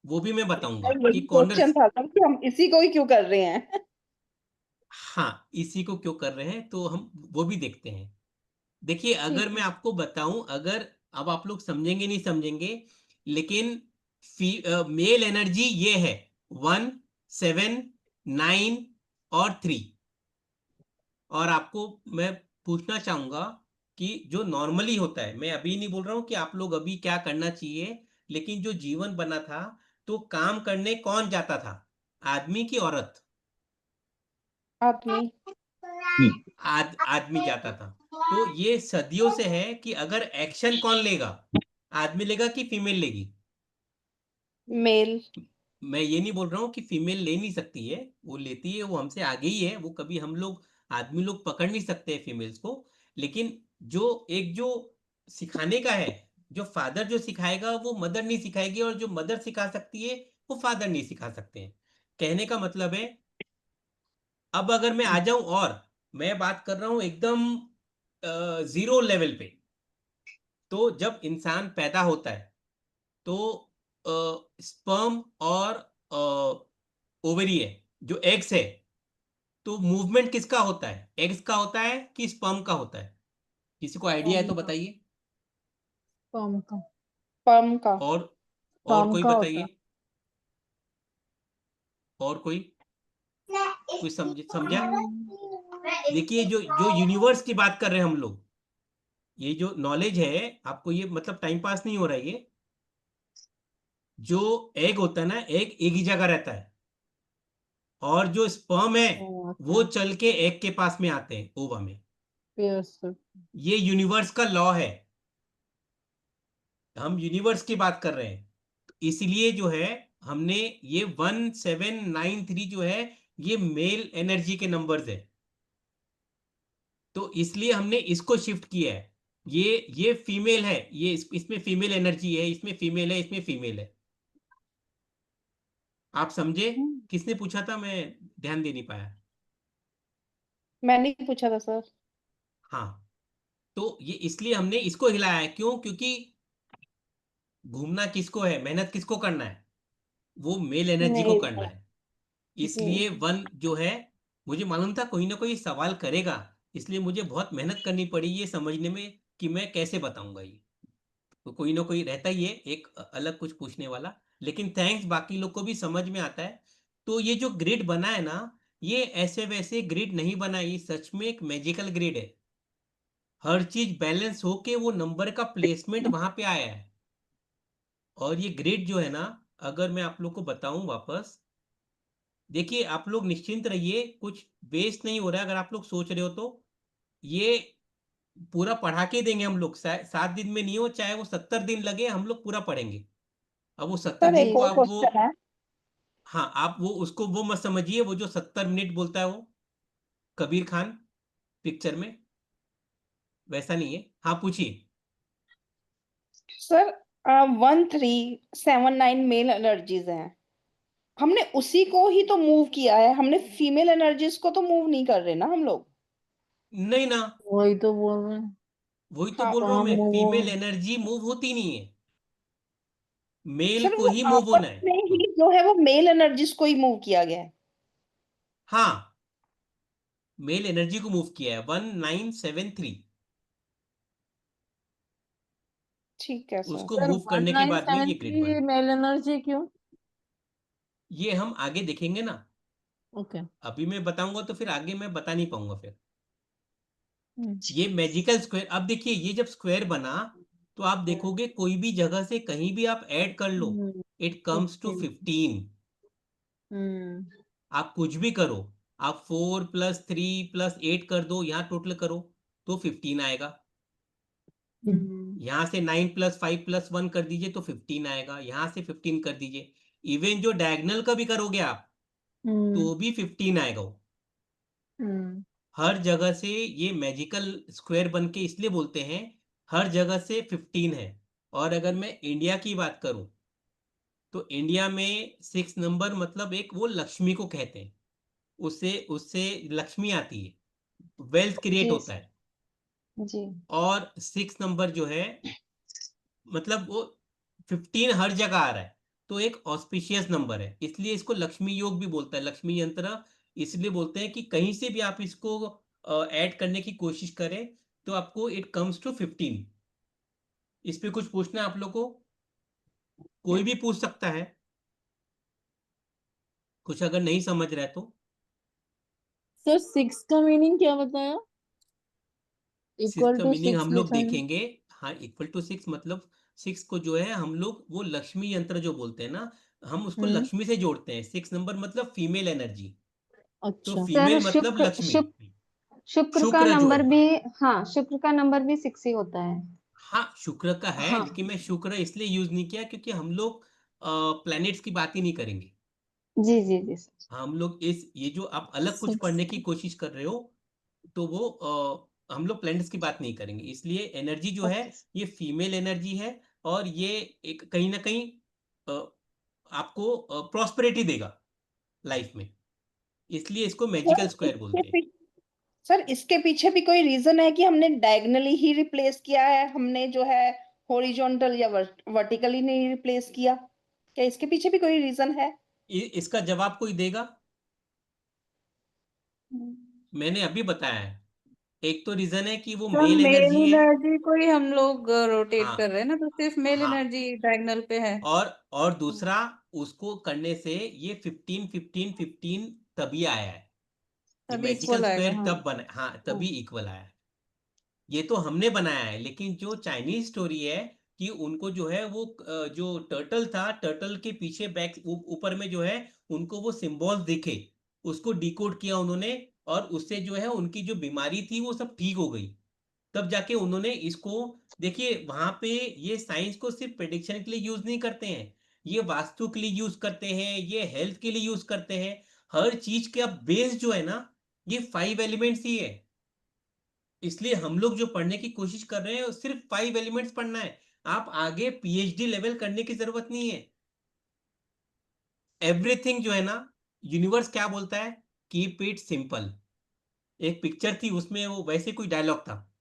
वो भी मैं बताऊंगा कि यही क्वेश्चन कॉर्नर्स। था सर कि हम इसी को ही क्यों कर रहे हैं। हाँ, इसी को क्यों कर रहे हैं, तो हम वो भी देखते हैं। देखिए, ठीक अगर मैं है। आपको बताऊं, अगर अब आप लोग समझेंगे नहीं समझेंगे, लेकिन मेल एनर्जी ये है 1 7 9 और 3। और आपको मैं पूछना चाहूंगा कि जो नॉर्मली होता है, मैं अभी नहीं बोल रहा हूं कि आप लोग अभी क्या करना चाहिए, लेकिन जो जीवन बना था, तो काम करने कौन जाता था, आदमी की औरत? आदमी। आदमी जाता था। तो ये सदियों से है कि अगर एक्शन कौन लेगा, आदमी लेगा कि फीमेल लेगी? मेल। मैं ये नहीं बोल रहा हूँ कि फीमेल ले नहीं सकती है, वो लेती है, वो हमसे आगे ही है, वो कभी हम लोग आदमी लोग पकड़ नहीं सकते हैं फीमेल्स को। लेकिन जो सिखाने का है, जो फादर जो सिखाएगा वो मदर नहीं सिखाएगी, और जो मदर सिखा सकती है वो फादर नहीं सिखा सकते हैं। कहने का मतलब है, अब अगर मैं आ जाऊं, और मैं बात कर रहा हूं एकदम जीरो लेवल पे, तो जब इंसान पैदा होता है, तो स्पर्म और ओवरी है, जो एग्स है, तो मूवमेंट किसका होता है, एग्स का होता है कि स्पर्म का होता है? किसी को आइडिया है फॉर्म तो का। बताइए। फॉर्म का। पर्म का। और फॉर्म कोई का होता है। बताइए, और कोई समझा? देखिए, जो जो यूनिवर्स की बात कर रहे हैं हम लोग, ये जो नॉलेज है, आपको ये मतलब टाइम पास नहीं हो रहा है ये। जो एग होता है ना, एग एक ही जगह रहता है, और जो स्पर्म है वो अच्छा। चल के एग के पास में आते हैं, ओवा में। यस। ये यूनिवर्स का लॉ है, हम यूनिवर्स की बात कर रहे हैं। तो इसलिए जो है, हमने ये 1793 जो है, ये मेल एनर्जी के नंबर्स है, तो इसलिए हमने इसको शिफ्ट किया है। ये फीमेल है, ये इसमें फीमेल एनर्जी है, इसमें फीमेल है, इसमें फीमेल है। आप समझे? किसने पूछा था, मैं ध्यान दे नहीं पाया। मैंने ही पूछा था सर। हाँ, तो ये इसलिए हमने इसको हिलाया है, क्यों? क्योंकि घूमना किसको है, मेहनत किसको करना है, वो मेल एनर्जी को मेल करना है। है। जी। इसलिए 1 जो है, मुझे मालूम था कोई ना कोई सवाल करेगा, इसलिए मुझे बहुत मेहनत करनी पड़ी ये समझने में कि मैं कैसे बताऊंगा ये। तो कोई ना कोई रहता ही है एक अलग कुछ पूछने वाला, लेकिन थैंक्स, बाकी लोग को भी समझ में आता है। तो ये जो ग्रिड बना है ना, ये ऐसे वैसे ग्रिड नहीं बना, ये सच में एक मैजिकल ग्रिड है। हर चीज बैलेंस होके वो नंबर का प्लेसमेंट वहां पे आया है। और ये ग्रिड जो है ना, अगर मैं आप लोग को बताऊं वापस, देखिए, आप लोग निश्चिंत रहिए, कुछ वेस्ट नहीं हो रहा है, अगर आप लोग सोच रहे हो तो। ये पूरा पढ़ा के देंगे हम लोग, 7 दिन में नहीं हो, चाहे वो 70 दिन लगे, हम लोग पूरा पढ़ेंगे। अब वो सत्तर सर दिन एक को और आप वो, क्वेश्चन है। हाँ, आप वो उसको वो मत समझिए, वो जो 70 मिनट बोलता है वो कबीर खान पिक्चर में, वैसा नहीं है। हाँ, पूछिए। सर 1379 मेल एनर्जीज हैं, हमने उसी को ही तो मूव किया है, हमने फीमेल एनर्जीज को तो मूव नहीं कर रहे ना हम लोग। नहीं ना, वही तो बोल रहे हैं। वही तो हाँ बोल रहा हूं कहाँ मैं, मूव? फीमेल एनर्जी मूव होती नहीं है, मेल सर को वो ही मूव होना आपस है। में ही जो है वो मेल एनर्जीज को ही मूव किया गया है। हाँ, मेल एनर्जी को मूव किया है 1973, ठीक है सर। उसको सर मूव करने के बाद में ये ग्रिड 1973 बना। मेल एनर्जी क्यों? ये हम आगे देखेंगे ना, ओके। अभी मैं बताऊंगा तो फिर आगे मैं बता नहीं पाऊंगा फिर। हम्म। ये मैजिकल स्क्वायर, अब देखिए ये जब स्क्वायर बना तो आप देखोगे कोई भी जगह से कहीं भी आप ऐड कर लो, इट कम्स टू 15। हम्म। आप कुछ भी करो, आप 4+3+8 कर दो, यहाँ टोटल करो तो 15 आएगा। यहाँ से 9+5+1 कर दीजिए तो 15 आएगा, यहाँ से 15 कर दीजिए, इवन जो डायगोनल का भी करोगे आप तो भी 15 आएगा वो। हर जगह से ये मैजिकल स्क्वायर बन के इसलिए बोलते हैं, हर जगह से 15 है। और अगर मैं इंडिया की बात करूं तो इंडिया में 6 नंबर मतलब एक वो लक्ष्मी को कहते हैं, उससे उससे लक्ष्मी आती है, वेल्थ क्रिएट जी होता है। जी और 6 नंबर जो है मतलब वो 15 हर जगह आ रहा है, तो एक ऑस्पिशियस नंबर है, इसलिए इसको लक्ष्मी योग भी बोलता है, लक्ष्मी यंत्र इसलिए बोलते हैं कि कहीं से भी आप इसको ऐड करने की कोशिश करें तो आपको इट कम्स टू 15। इस पे कुछ पूछना है आप लोग को? कोई भी पूछ सकता है कुछ अगर नहीं समझ रहा है तो। सर 6 का मीनिंग क्या बताया? 6 इक्वल का टू मीनिंग 6 हम लोग लिखा है। देखेंगे। हाँ, इक्वल टू 6 मतलब 6 को जो है हम लोग वो लक्ष्मी यंत्र जो बोलते हैं ना, हम उसको हम्म। लक्ष्मी से जोड़ते हैं। 6 नंबर मतलब फीमेल एनर्जी, तो अच्छा। सर फीमेल मतलब शुक्र लक्ष्मी। शुक्र का शुक्र जो है, नंबर भी, हाँ शुक्र का नंबर भी 6 ही होता है। हाँ शुक्र का है, हाँ लेकिन मैं शुक्र इसलिए यूज नहीं किया क्योंकि हम लोग प्लैनेट्स की बात ही नहीं करेंगे। जी जी जी सर। हम लोग इस ये जो आप अलग कुछ 6। पढ़ने की कोशिश कर रहे हो तो वो हम लोग प्लैनेट्स की बात नहीं करेंगे, इसलिए एनर्जी जो है ओके ये फीमेल एनर्जी है। और ये एक कहीं ना कहीं अ, आपको प्रॉस्पेरिटी देगा लाइफ में, इसलिए इसको सर मैजिकल स्क्वायर इसके बोलते हैं। पीछे सर इसके पीछे भी कोई रीजन है कि हमने डायगनली ही रिप्लेस किया है, हमने जो है हॉरिजॉन्टल या वर्टिकली नहीं रिप्लेस किया? क्या इसके पीछे भी कोई रीजन है? इसका जवाब कोई देगा? हम्म। मैंने अभी बताया है, एक तो रीजन है कि वो सर मेल मेल एनर्जी है। एनर्जी को ही हम लोग रोटेट कर हाँ, रहे हैं ना, तो सिर्फ मेल हाँ, एनर्जी डायगोनल पे है। और दूसरा, उसको करने से ये 15 15 15 तभी आया है, ये तभी मैजिकल इक्वल आएगा, स्क्वायर हाँ। तब बना, हाँ तभी हाँ। इक्वल आया है। ये तो हमने बनाया है, लेकिन जो चाइनीज स्टोरी है कि उनको जो है वो जो टर्टल था, टर्टल के पीछे बैक ऊपर में जो है उनको वो सिंबल्स दिखे, उसको डिकोड किया उन्होंने, और उससे जो है उनकी जो बीमारी थी वो सब ठीक हो गई। तब जाके उन्होंने इसको, देखिए वहां पे ये साइंस को सिर्फ प्रेडिक्शन के लिए यूज नहीं करते हैं, ये वास्तु के लिए यूज करते हैं, ये हेल्थ के लिए यूज करते हैं। हर चीज का बेस जो है ना, ये 5 एलिमेंट्स ही है। इसलिए हम लोग जो पढ़ने की कोशिश कर रहे हैं वो सिर्फ 5 एलिमेंट्स पढ़ना है, आप आगे पीएचडी लेवल करने की जरूरत नहीं है। एवरीथिंग जो है ना, यूनिवर्स क्या बोलता है, कीप इट सिंपल। एक पिक्चर थी उसमें वो वैसे कोई डायलॉग था,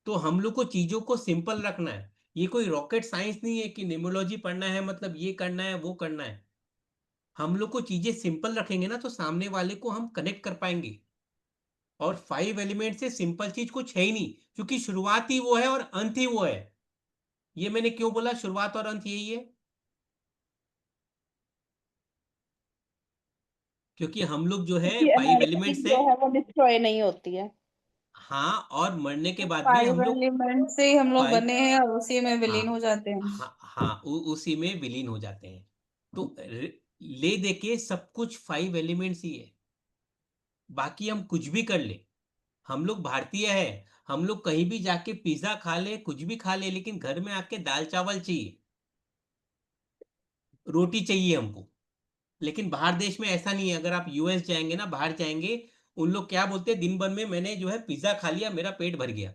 तो हम लोग को चीजों को सिंपल रखना है। ये कोई रॉकेट साइंस नहीं है कि न्यूमरोलॉजी पढ़ना है मतलब ये करना है वो करना है। हम लोग को चीजें सिंपल रखेंगे ना तो सामने वाले को हम कनेक्ट कर पाएंगे। और 5 एलिमेंट से सिंपल चीज कुछ है ही नहीं, क्योंकि शुरुआत ही वो है और अंत ही वो है। ये मैंने क्यों बोला शुरुआत और अंत यही है, क्योंकि हम लोग जो है क्योंकि 5 एनर्जी एलिमेंट से, जो है वो डिस्ट्रॉय नहीं होती है। हाँ, और मरने के बाद भी हम फाइव लोग एलिमेंट से ही हम लोग 5, बने हैं और उसी में विलीन हो हाँ, जाते हैं। हाँ, हाँ, उसी में विलीन हो जाते हैं। तो ले दे के सब कुछ 5 एलिमेंट्स ही है, बाकी हम कुछ भी कर ले। हम लोग भारतीय है, हम लोग कहीं भी जाके पिज्जा खा ले, कुछ भी खा ले, लेकिन घर में आके दाल चावल चाहिए, रोटी चाहिए हमको। लेकिन बाहर देश में ऐसा नहीं है, अगर आप यूएस जाएंगे ना, बाहर जाएंगे, उन लोग क्या बोलते हैं, दिन भर में मैंने जो है पिज्जा खा लिया, मेरा पेट भर गया।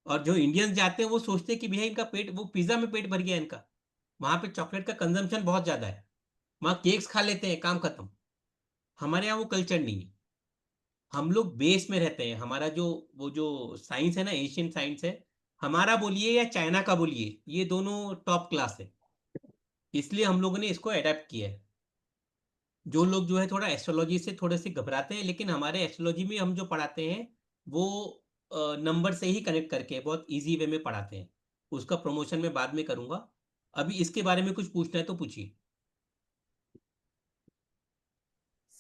और जो इंडियंस जाते हैं वो सोचते हैं कि भैया इनका पेट, वो पिज्जा में पेट भर गया इनका। वहां पे चॉकलेट का कंजम्पशन बहुत ज्यादा है, वहां केक्स खा लेते हैं, काम खत्म। हमारे यहाँ वो कल्चर नहीं है। हम लोग बेस में रहते हैं। हमारा जो वो जो साइंस है ना, एशियन साइंस है हमारा, बोलिए या चाइना का बोलिए, ये दोनों टॉप क्लास है। इसलिए हम लोगों ने इसको अडेप्ट किया है। जो लोग जो है थोड़ा एस्ट्रोलॉजी से थोड़े से घबराते हैं, लेकिन हमारे एस्ट्रोलॉजी में हम जो पढ़ाते हैं वो नंबर से ही कनेक्ट करके बहुत इजी वे में पढ़ाते हैं। उसका प्रमोशन मैं बाद में करूंगा। अभी इसके बारे में कुछ पूछना है तो पूछिए।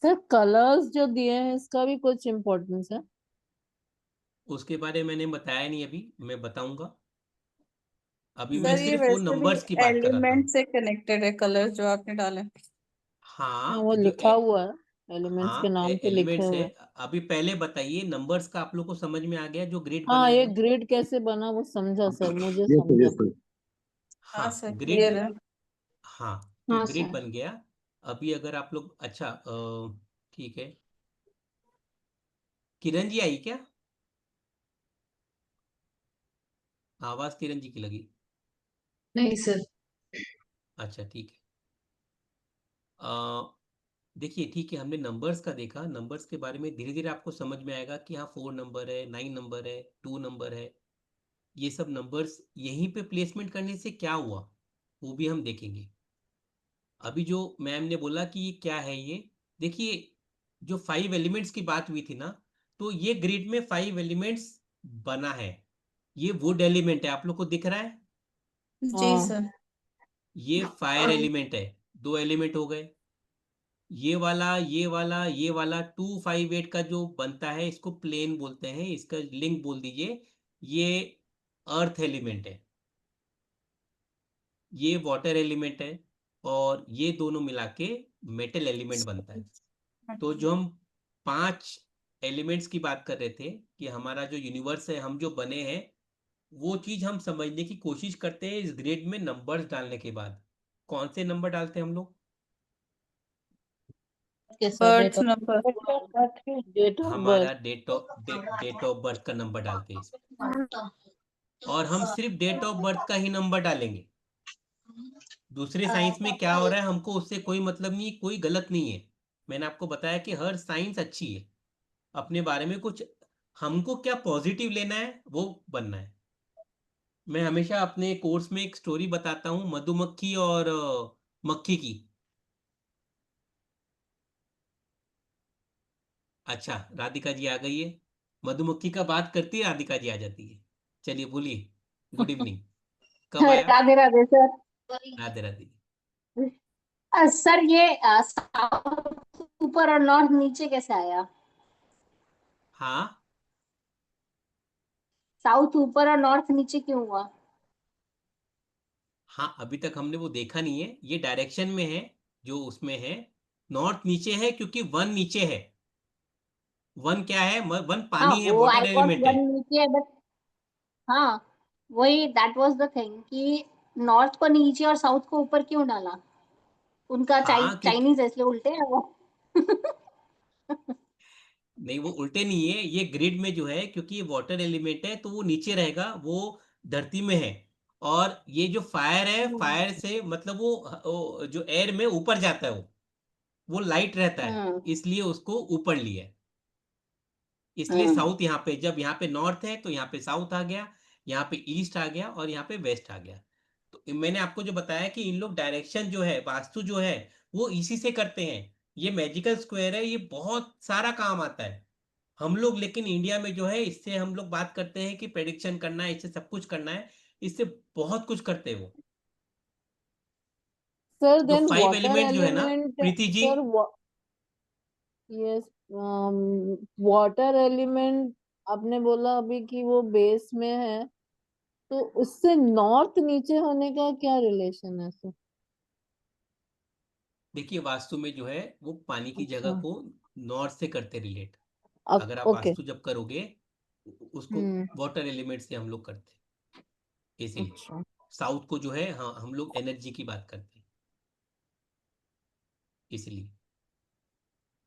सर कलर्स जो दिए हैं इसका भी कुछ इम्पोर्टेंस है? उसके बारे में मैंने बताया नहीं, अभी मैं बताऊंगा। अभी मैं सर ये सिर्फ वो वैसे भी नंबर्स की बात कर रहा था। एलिमेंट से कनेक्टेड है, कलर जो आपने डाले। हाँ, हाँ वो जो लिखा हुआ है, एलिमेंट्स के नाम तो लिखे एलिमेंट्स है। हुए हैं। अभी पहले बताइए नंबर्स का आप लोग को समझ में आ गया, जो ग्रिड बना हाँ, ये है? ग्रिड कैसे बना वो समझा सर, मुझे यस सर, समझा। Yes sir. हाँ हाँ सर, ग्रिड, क्लियर है। हाँ तो हाँ ग्रिड सर। बन गया। अभी अगर आप लोग, अच्छा ठीक है। किरण जी आई क्या? आवाज किरण जी की लगी। नहीं सर। अच्छा ठीक है। देखिए ठीक है, हमने नंबर्स का देखा। नंबर्स के बारे में धीरे धीरे आपको समझ में आएगा कि हाँ 4 नंबर है, 9 नंबर है, 2 नंबर है। ये सब नंबर्स यहीं पे प्लेसमेंट करने से क्या हुआ वो भी हम देखेंगे। अभी जो मैम ने बोला कि ये क्या है, ये देखिए, जो 5 एलिमेंट्स की बात हुई थी ना, तो ये ग्रिड में 5 एलिमेंट्स बना है। ये वुड एलिमेंट है, आप लोग को दिख रहा है। जी हाँ। सर। ये फायर एलिमेंट है, 2 एलिमेंट हो गए। ये वाला, ये वाला, ये वाला 258 का जो बनता है, इसको प्लेन बोलते हैं, इसका लिंक बोल दीजिए। ये अर्थ एलिमेंट है, ये वाटर एलिमेंट है, और ये दोनों मिला के मेटल एलिमेंट बनता है। तो जो हम 5 एलिमेंट्स की बात कर रहे थे कि हमारा जो यूनिवर्स है, हम जो बने हैं, वो चीज हम समझने की कोशिश करते हैं इस ग्रिड में नंबर्स डालने के बाद। कौन से नंबर डालते हैं हम लोग? के sir date birth of number. Date of हमारा बर्थ। डेट ऑफ बर्थ का नंबर डालते हैं इसमें। और हम सिर्फ डेट ऑफ बर्थ का ही नंबर डालेंगे। दूसरे साइंस में क्या हो रहा है हमको उससे कोई मतलब नहीं, कोई गलत नहीं है। मैंने आपको बताया कि हर साइंस अच्छी है। अपने बारे में कुछ, हमको क्या पॉजिटिव लेना है वो बनना है। मैं हमेशा अपने कोर्स में एक स्टोरी बताता हूँ, मधुमक्खी और मक्खी की। अच्छा राधिका जी आ गई है। मधुमक्खी का बात करती है, राधिका जी आ जाती है। चलिए बोलिए। Good evening. कब आया? राधे राधे सर। राधे राधे। सर ये साउथ ऊपर और नॉर्थ नीचे कैसे आया? हाँ साउथ ऊपर और नॉर्थ नीचे क्यों हुआ? हाँ, अभी तक हमने वो देखा नहीं है, ये डायरेक्शन में है जो उसमें है। नॉर्थ नीचे है क्योंकि वन नीचे है। वन क्या है? वन हाँ पानी है, वो आई वाटर गॉट एलिमेंट है। वन नीचे है बट हाँ वही दैट वाज द थिंग कि नॉर्थ को नीचे और साउथ को ऊपर क्यों डाला? उनका हाँ क्योंकि, चाइनीज है इसलिए उल्टे है वो। नहीं वो उल्टे नहीं है, ये ग्रिड में जो है, क्योंकि ये वाटर एलिमेंट है तो वो नीचे रहेगा, वो धरती में है। और ये जो फायर है, फायर से मतलब वो जो एयर में ऊपर जाता है, वो लाइट रहता है, हम्म इसलिए उसको ऊपर लिया है। इसलिए हम्म साउथ यहाँ पे, जब यहाँ पे नॉर्थ है तो यहाँ पे साउथ आ गया, यहाँ पे ईस्ट आ गया, और यहाँ पे वेस्ट आ गया। तो मैंने आपको जो बताया कि इन लोग डायरेक्शन जो है, वास्तु जो है, वो इसी से करते हैं। ये मैजिकल स्क्वायर है, ये बहुत सारा काम आता है। हम लोग लेकिन इंडिया में जो है, इससे हम लोग बात करते हैं कि प्रेडिक्शन करना है, इससे सब कुछ करना है, इससे बहुत कुछ करते हैं वो। सर जो देन 5 वाटर एलिमेंट जो है ना, element. Preeti ji. Sir yes, water element आपने बोला अभी कि वो बेस में है, तो उससे नॉर्थ नीचे होने का क्या रिलेशन है सर? देखिए वास्तु में जो है वो पानी की जगह अच्छा। को नॉर्थ से करते रिलेट। अब अगर आप ओके। वास्तु जब करोगे, उसको हम्म। वाटर एलिमेंट से हम लोग करते हैं, इसीलिए अच्छा। साउथ को जो है, हाँ हम लोग एनर्जी की बात करते हैं, इसलिए।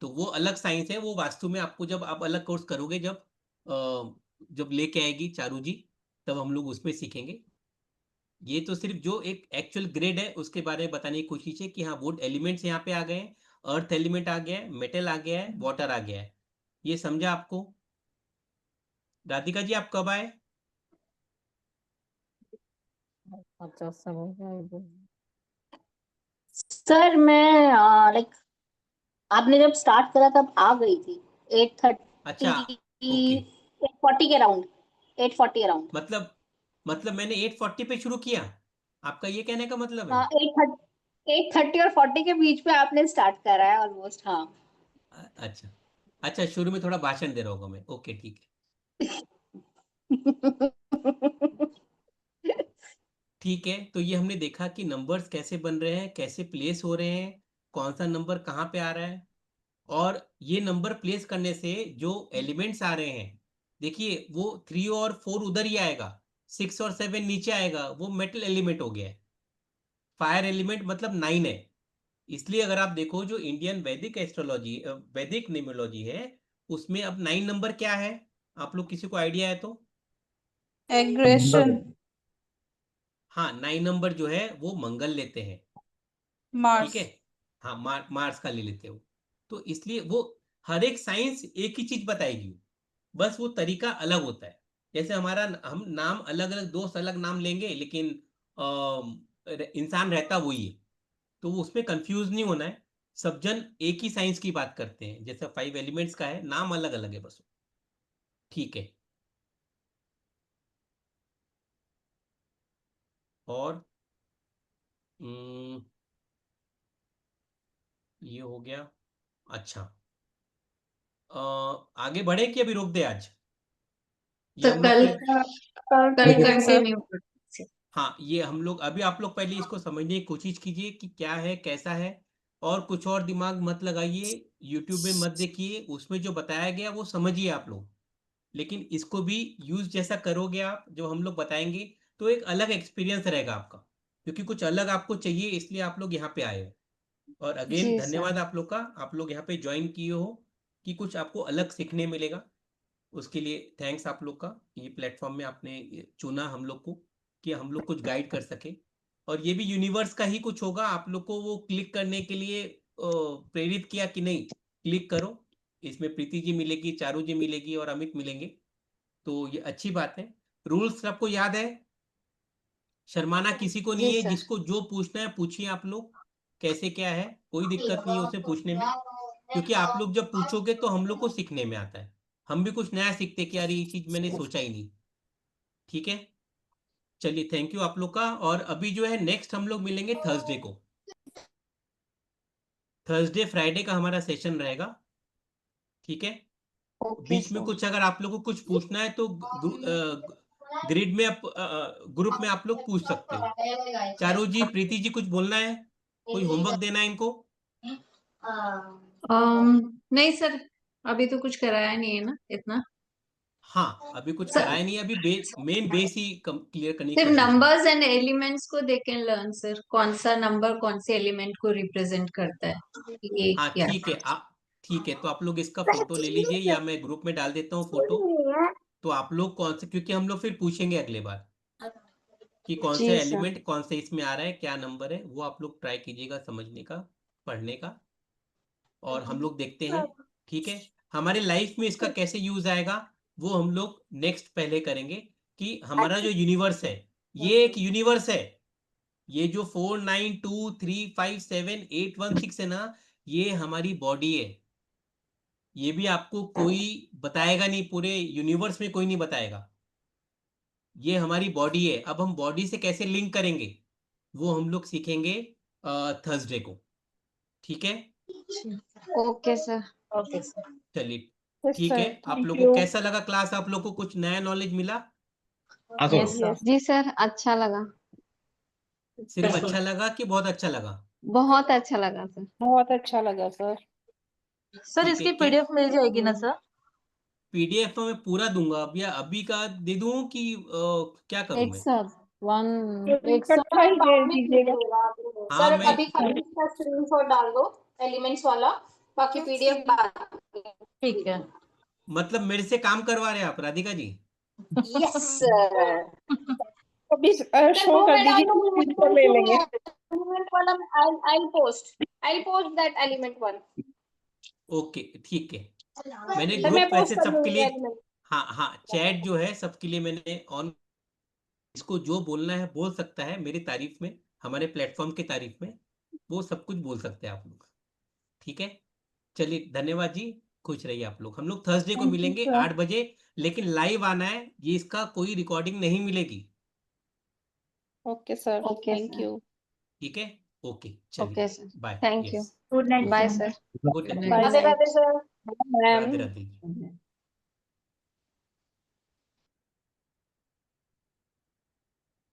तो वो अलग साइंस है, वो वास्तु में आपको जब आप अलग कोर्स करोगे, जब जब लेके आएगी चारू जी, तब हम लोग उसमें सीखेंगे। ये तो सिर्फ जो एक एक्चुअल ग्रेड है उसके बारे में बताने की कोशिश है कि हाँ वो एलिमेंट्स यहाँ पे आ गए हैं, अर्थ एलिमेंट आ गया है, मेटल आ गया है, वाटर आ गया है। ये समझा आपको? राधिका जी आप कब आए? अच्छा समझ। सर मैं लाइक आपने जब स्टार्ट करा तब आ गई थी 8:30 अच्छा ओके, 8:40 के अराउंड 8:40 अराउंड। मतलब मैंने 8:40 पे शुरू किया, आपका ये कहने का मतलब है? हाँ 8:30 और 40 के बीच में आपने स्टार्ट करा है ऑलमोस्ट। हाँ अच्छा अच्छा, शुरू में थोड़ा भाषण दे रहा होगा मैं, ओके ठीक है। ठीक है, तो ये हमने देखा कि नंबर्स कैसे बन रहे हैं, कैसे प्लेस हो रहे हैं, कौन सा नंबर कहाँ पे आ रहा है, और ये नंबर प्लेस करने से जो एलिमेंट्स आ रहे हैं, देखिए वो 3 और 4 उधर ही आएगा, 6 और 7 नीचे आएगा, वो मेटल एलिमेंट हो गया है। फायर एलिमेंट मतलब 9 है। इसलिए अगर आप देखो जो इंडियन वैदिक एस्ट्रोलॉजी, वैदिक न्यूमरोलॉजी है, उसमें अब 9 नंबर क्या है? आप लोग किसी को आइडिया है तो? एग्रेशन, हाँ 9 नंबर जो है वो मंगल लेते हैं, ठीक मार्स। है। हाँ मार्स का ले लेते हो। तो इसलिए वो हर एक साइंस एक ही चीज बताएगी, बस वो तरीका अलग होता है। जैसे हमारा हम नाम अलग अलग, दोस्त अलग नाम लेंगे, लेकिन इंसान रहता वही है, तो वो उसमें कंफ्यूज नहीं होना है। सब जन एक ही साइंस की बात करते हैं, जैसे 5 एलिमेंट्स का है, नाम अलग अलग है बस, ठीक है। और ये हो गया। अच्छा, आगे बढ़े कि अभी रोक दे आज? ये तो हम लोग कल फिर, कल सर कंटिन्यू। हाँ ये हम लोग अभी, आप लोग पहले इसको समझने की कोशिश कीजिए कि क्या है कैसा है, और कुछ और दिमाग मत लगाइए, यूट्यूब में मत देखिए, उसमें जो बताया गया वो समझिए आप लोग, लेकिन इसको भी यूज जैसा करोगे आप, जो हम लोग बताएंगे, तो एक अलग एक्सपीरियंस रहेगा आपका, क्योंकि कुछ अलग आपको चाहिए, इसलिए आप लोग यहाँ पे आए हो। और अगेन जी सर। धन्यवाद आप लोग का, आप लोग यहाँ पे ज्वाइन किए हो, कि कुछ आपको अलग सीखने मिलेगा। उसके लिए थैंक्स आप लोग का, ये प्लेटफॉर्म में आपने चुना हम लोग को, कि हम लोग कुछ गाइड कर सके। और ये भी यूनिवर्स का ही कुछ होगा, आप लोग को वो क्लिक करने के लिए प्रेरित किया कि नहीं क्लिक करो, इसमें प्रीति जी मिलेगी, चारू जी मिलेगी, और अमित मिलेंगे, तो ये अच्छी बात है। रूल्स सबको याद है, शर्माना किसी को जी नहीं है, सर। जिसको जो पूछना है पूछिए आप लोग, कैसे क्या है, कोई दिक्कत नहीं है उसे पूछने में, क्योंकि आप लोग जब पूछोगे तो हम लोग को सीखने में आता है, हम भी कुछ नया सीखते कि यार ये चीज मैंने सोचा ही नहीं, ठीक है। चलिए थैंक यू आप लोग का, और अभी जो है नेक्स्ट हम लोग मिलेंगे थर्सडे को, थर्सडे फ्राइडे का हमारा सेशन रहेगा, ठीक है। ओके बीच में सर। कुछ अगर आप लोग को कुछ पूछना है तो ग्रिड में आप, ग्रुप में आप लोग पूछ सकते हो। चारू जी, प्रीति जी, कुछ बोलना है? कोई होमवर्क देना है इनको? नहीं सर, अभी तो कुछ कराया नहीं है ना इतना। हाँ अभी कुछ सर कराया नहीं है, अभी मेन बेस ही क्लियर करने की सिर्फ कोशिश है। नंबर्स एंड एलिमेंट्स को दे कैन लर्न सर, कौन सा नंबर कौन से एलिमेंट को रिप्रेजेंट करता है, ये हाँ क्या ठीक है, आप ठीक है, तो आप लोग इसका फोटो ले लीजिए, या मैं ग्रुप में डाल देता हूँ फोटो, तो आप लोग कौन से, क्योंकि हम लोग फिर पूछेंगे अगले बार कि कौन जी से सर। एलिमेंट कौन से इसमें आ रहा है, क्या नंबर है, वो आप लोग ट्राई कीजिएगा समझने का, पढ़ने का, और हम लोग देखते हैं, ठीक है। हमारे लाइफ में इसका कैसे यूज आएगा वो हम लोग नेक्स्ट पहले करेंगे, कि हमारा जो यूनिवर्स है, ये एक यूनिवर्स है, ये जो 492357816 है ना, ये हमारी बॉडी है, ये भी आपको कोई बताएगा नहीं, पूरे यूनिवर्स में कोई नहीं बताएगा, ये हमारी बॉडी है। अब हम बॉडी से कैसे लिंक करेंगे वो हम लोग सीखेंगे थर्सडे को, ठीक है। Okay sir. Okay sir. चलिए यस ठीक है, सर, आप थैंक लोगों को यू। कैसा लगा क्लास, आप लोगों को कुछ नया नॉलेज मिला? हाँ सर। Yes sir. जी सर, अच्छा लगा। सिर्फ अच्छा लगा कि बहुत अच्छा लगा? बहुत अच्छा लगा सर। बहुत अच्छा लगा सर। सर ठीक है, इसकी क्या पीडीएफ मिल जाएगी ना सर? पीडीएफ में पूरा दूंगा अब, या अभी का दे दूं कि क्या करूं एक मैं? साथ एक साथ इकट्ठा ही दे दीजिएगा। हाँ सर मैं, अभी खाली इसका स्क्रीनशॉट डाल दो एलिमेंट्स वाला, बाकी पीडीएफ बाद में। ठीक है। मतलब मेरे से काम करवा रहे हैं आप राधिका जी? Yes sir. अभी सर शो वो कर मैं डाल दीजिए, दूंगी, मुझे screen पर ले लेंगे। एलिमेंट वाला I post that element one. Okay ठीक है। मैंने सर मैं ग्रुप पोस्ट वैसे कर सबके दूंगी लिए, एलिमेंट। हाँ हाँ, चैट जो है सबके लिए मैंने ऑन, इसको जो बोलना है बोल सकता है मेरी तारीफ में, हमारे प्लेटफॉर्म की तारीफ में, वो सब कुछ बोल सकते हैं आप लोग। ठीक है, चलिए धन्यवाद जी, खुश रहिए आप लोग। हम लोग थर्सडे को थैंक यू मिलेंगे सर। 8 बजे, लेकिन लाइव आना है, ये इसका कोई रिकॉर्डिंग नहीं मिलेगी। Okay sir, okay thank sir. You. ठीक है, ओके चलिए, okay sir, bye. Thank you. Yes, good night bye sir. Sir. Good night. Bye Radhe night. Radhe sir. Radhe Radhe.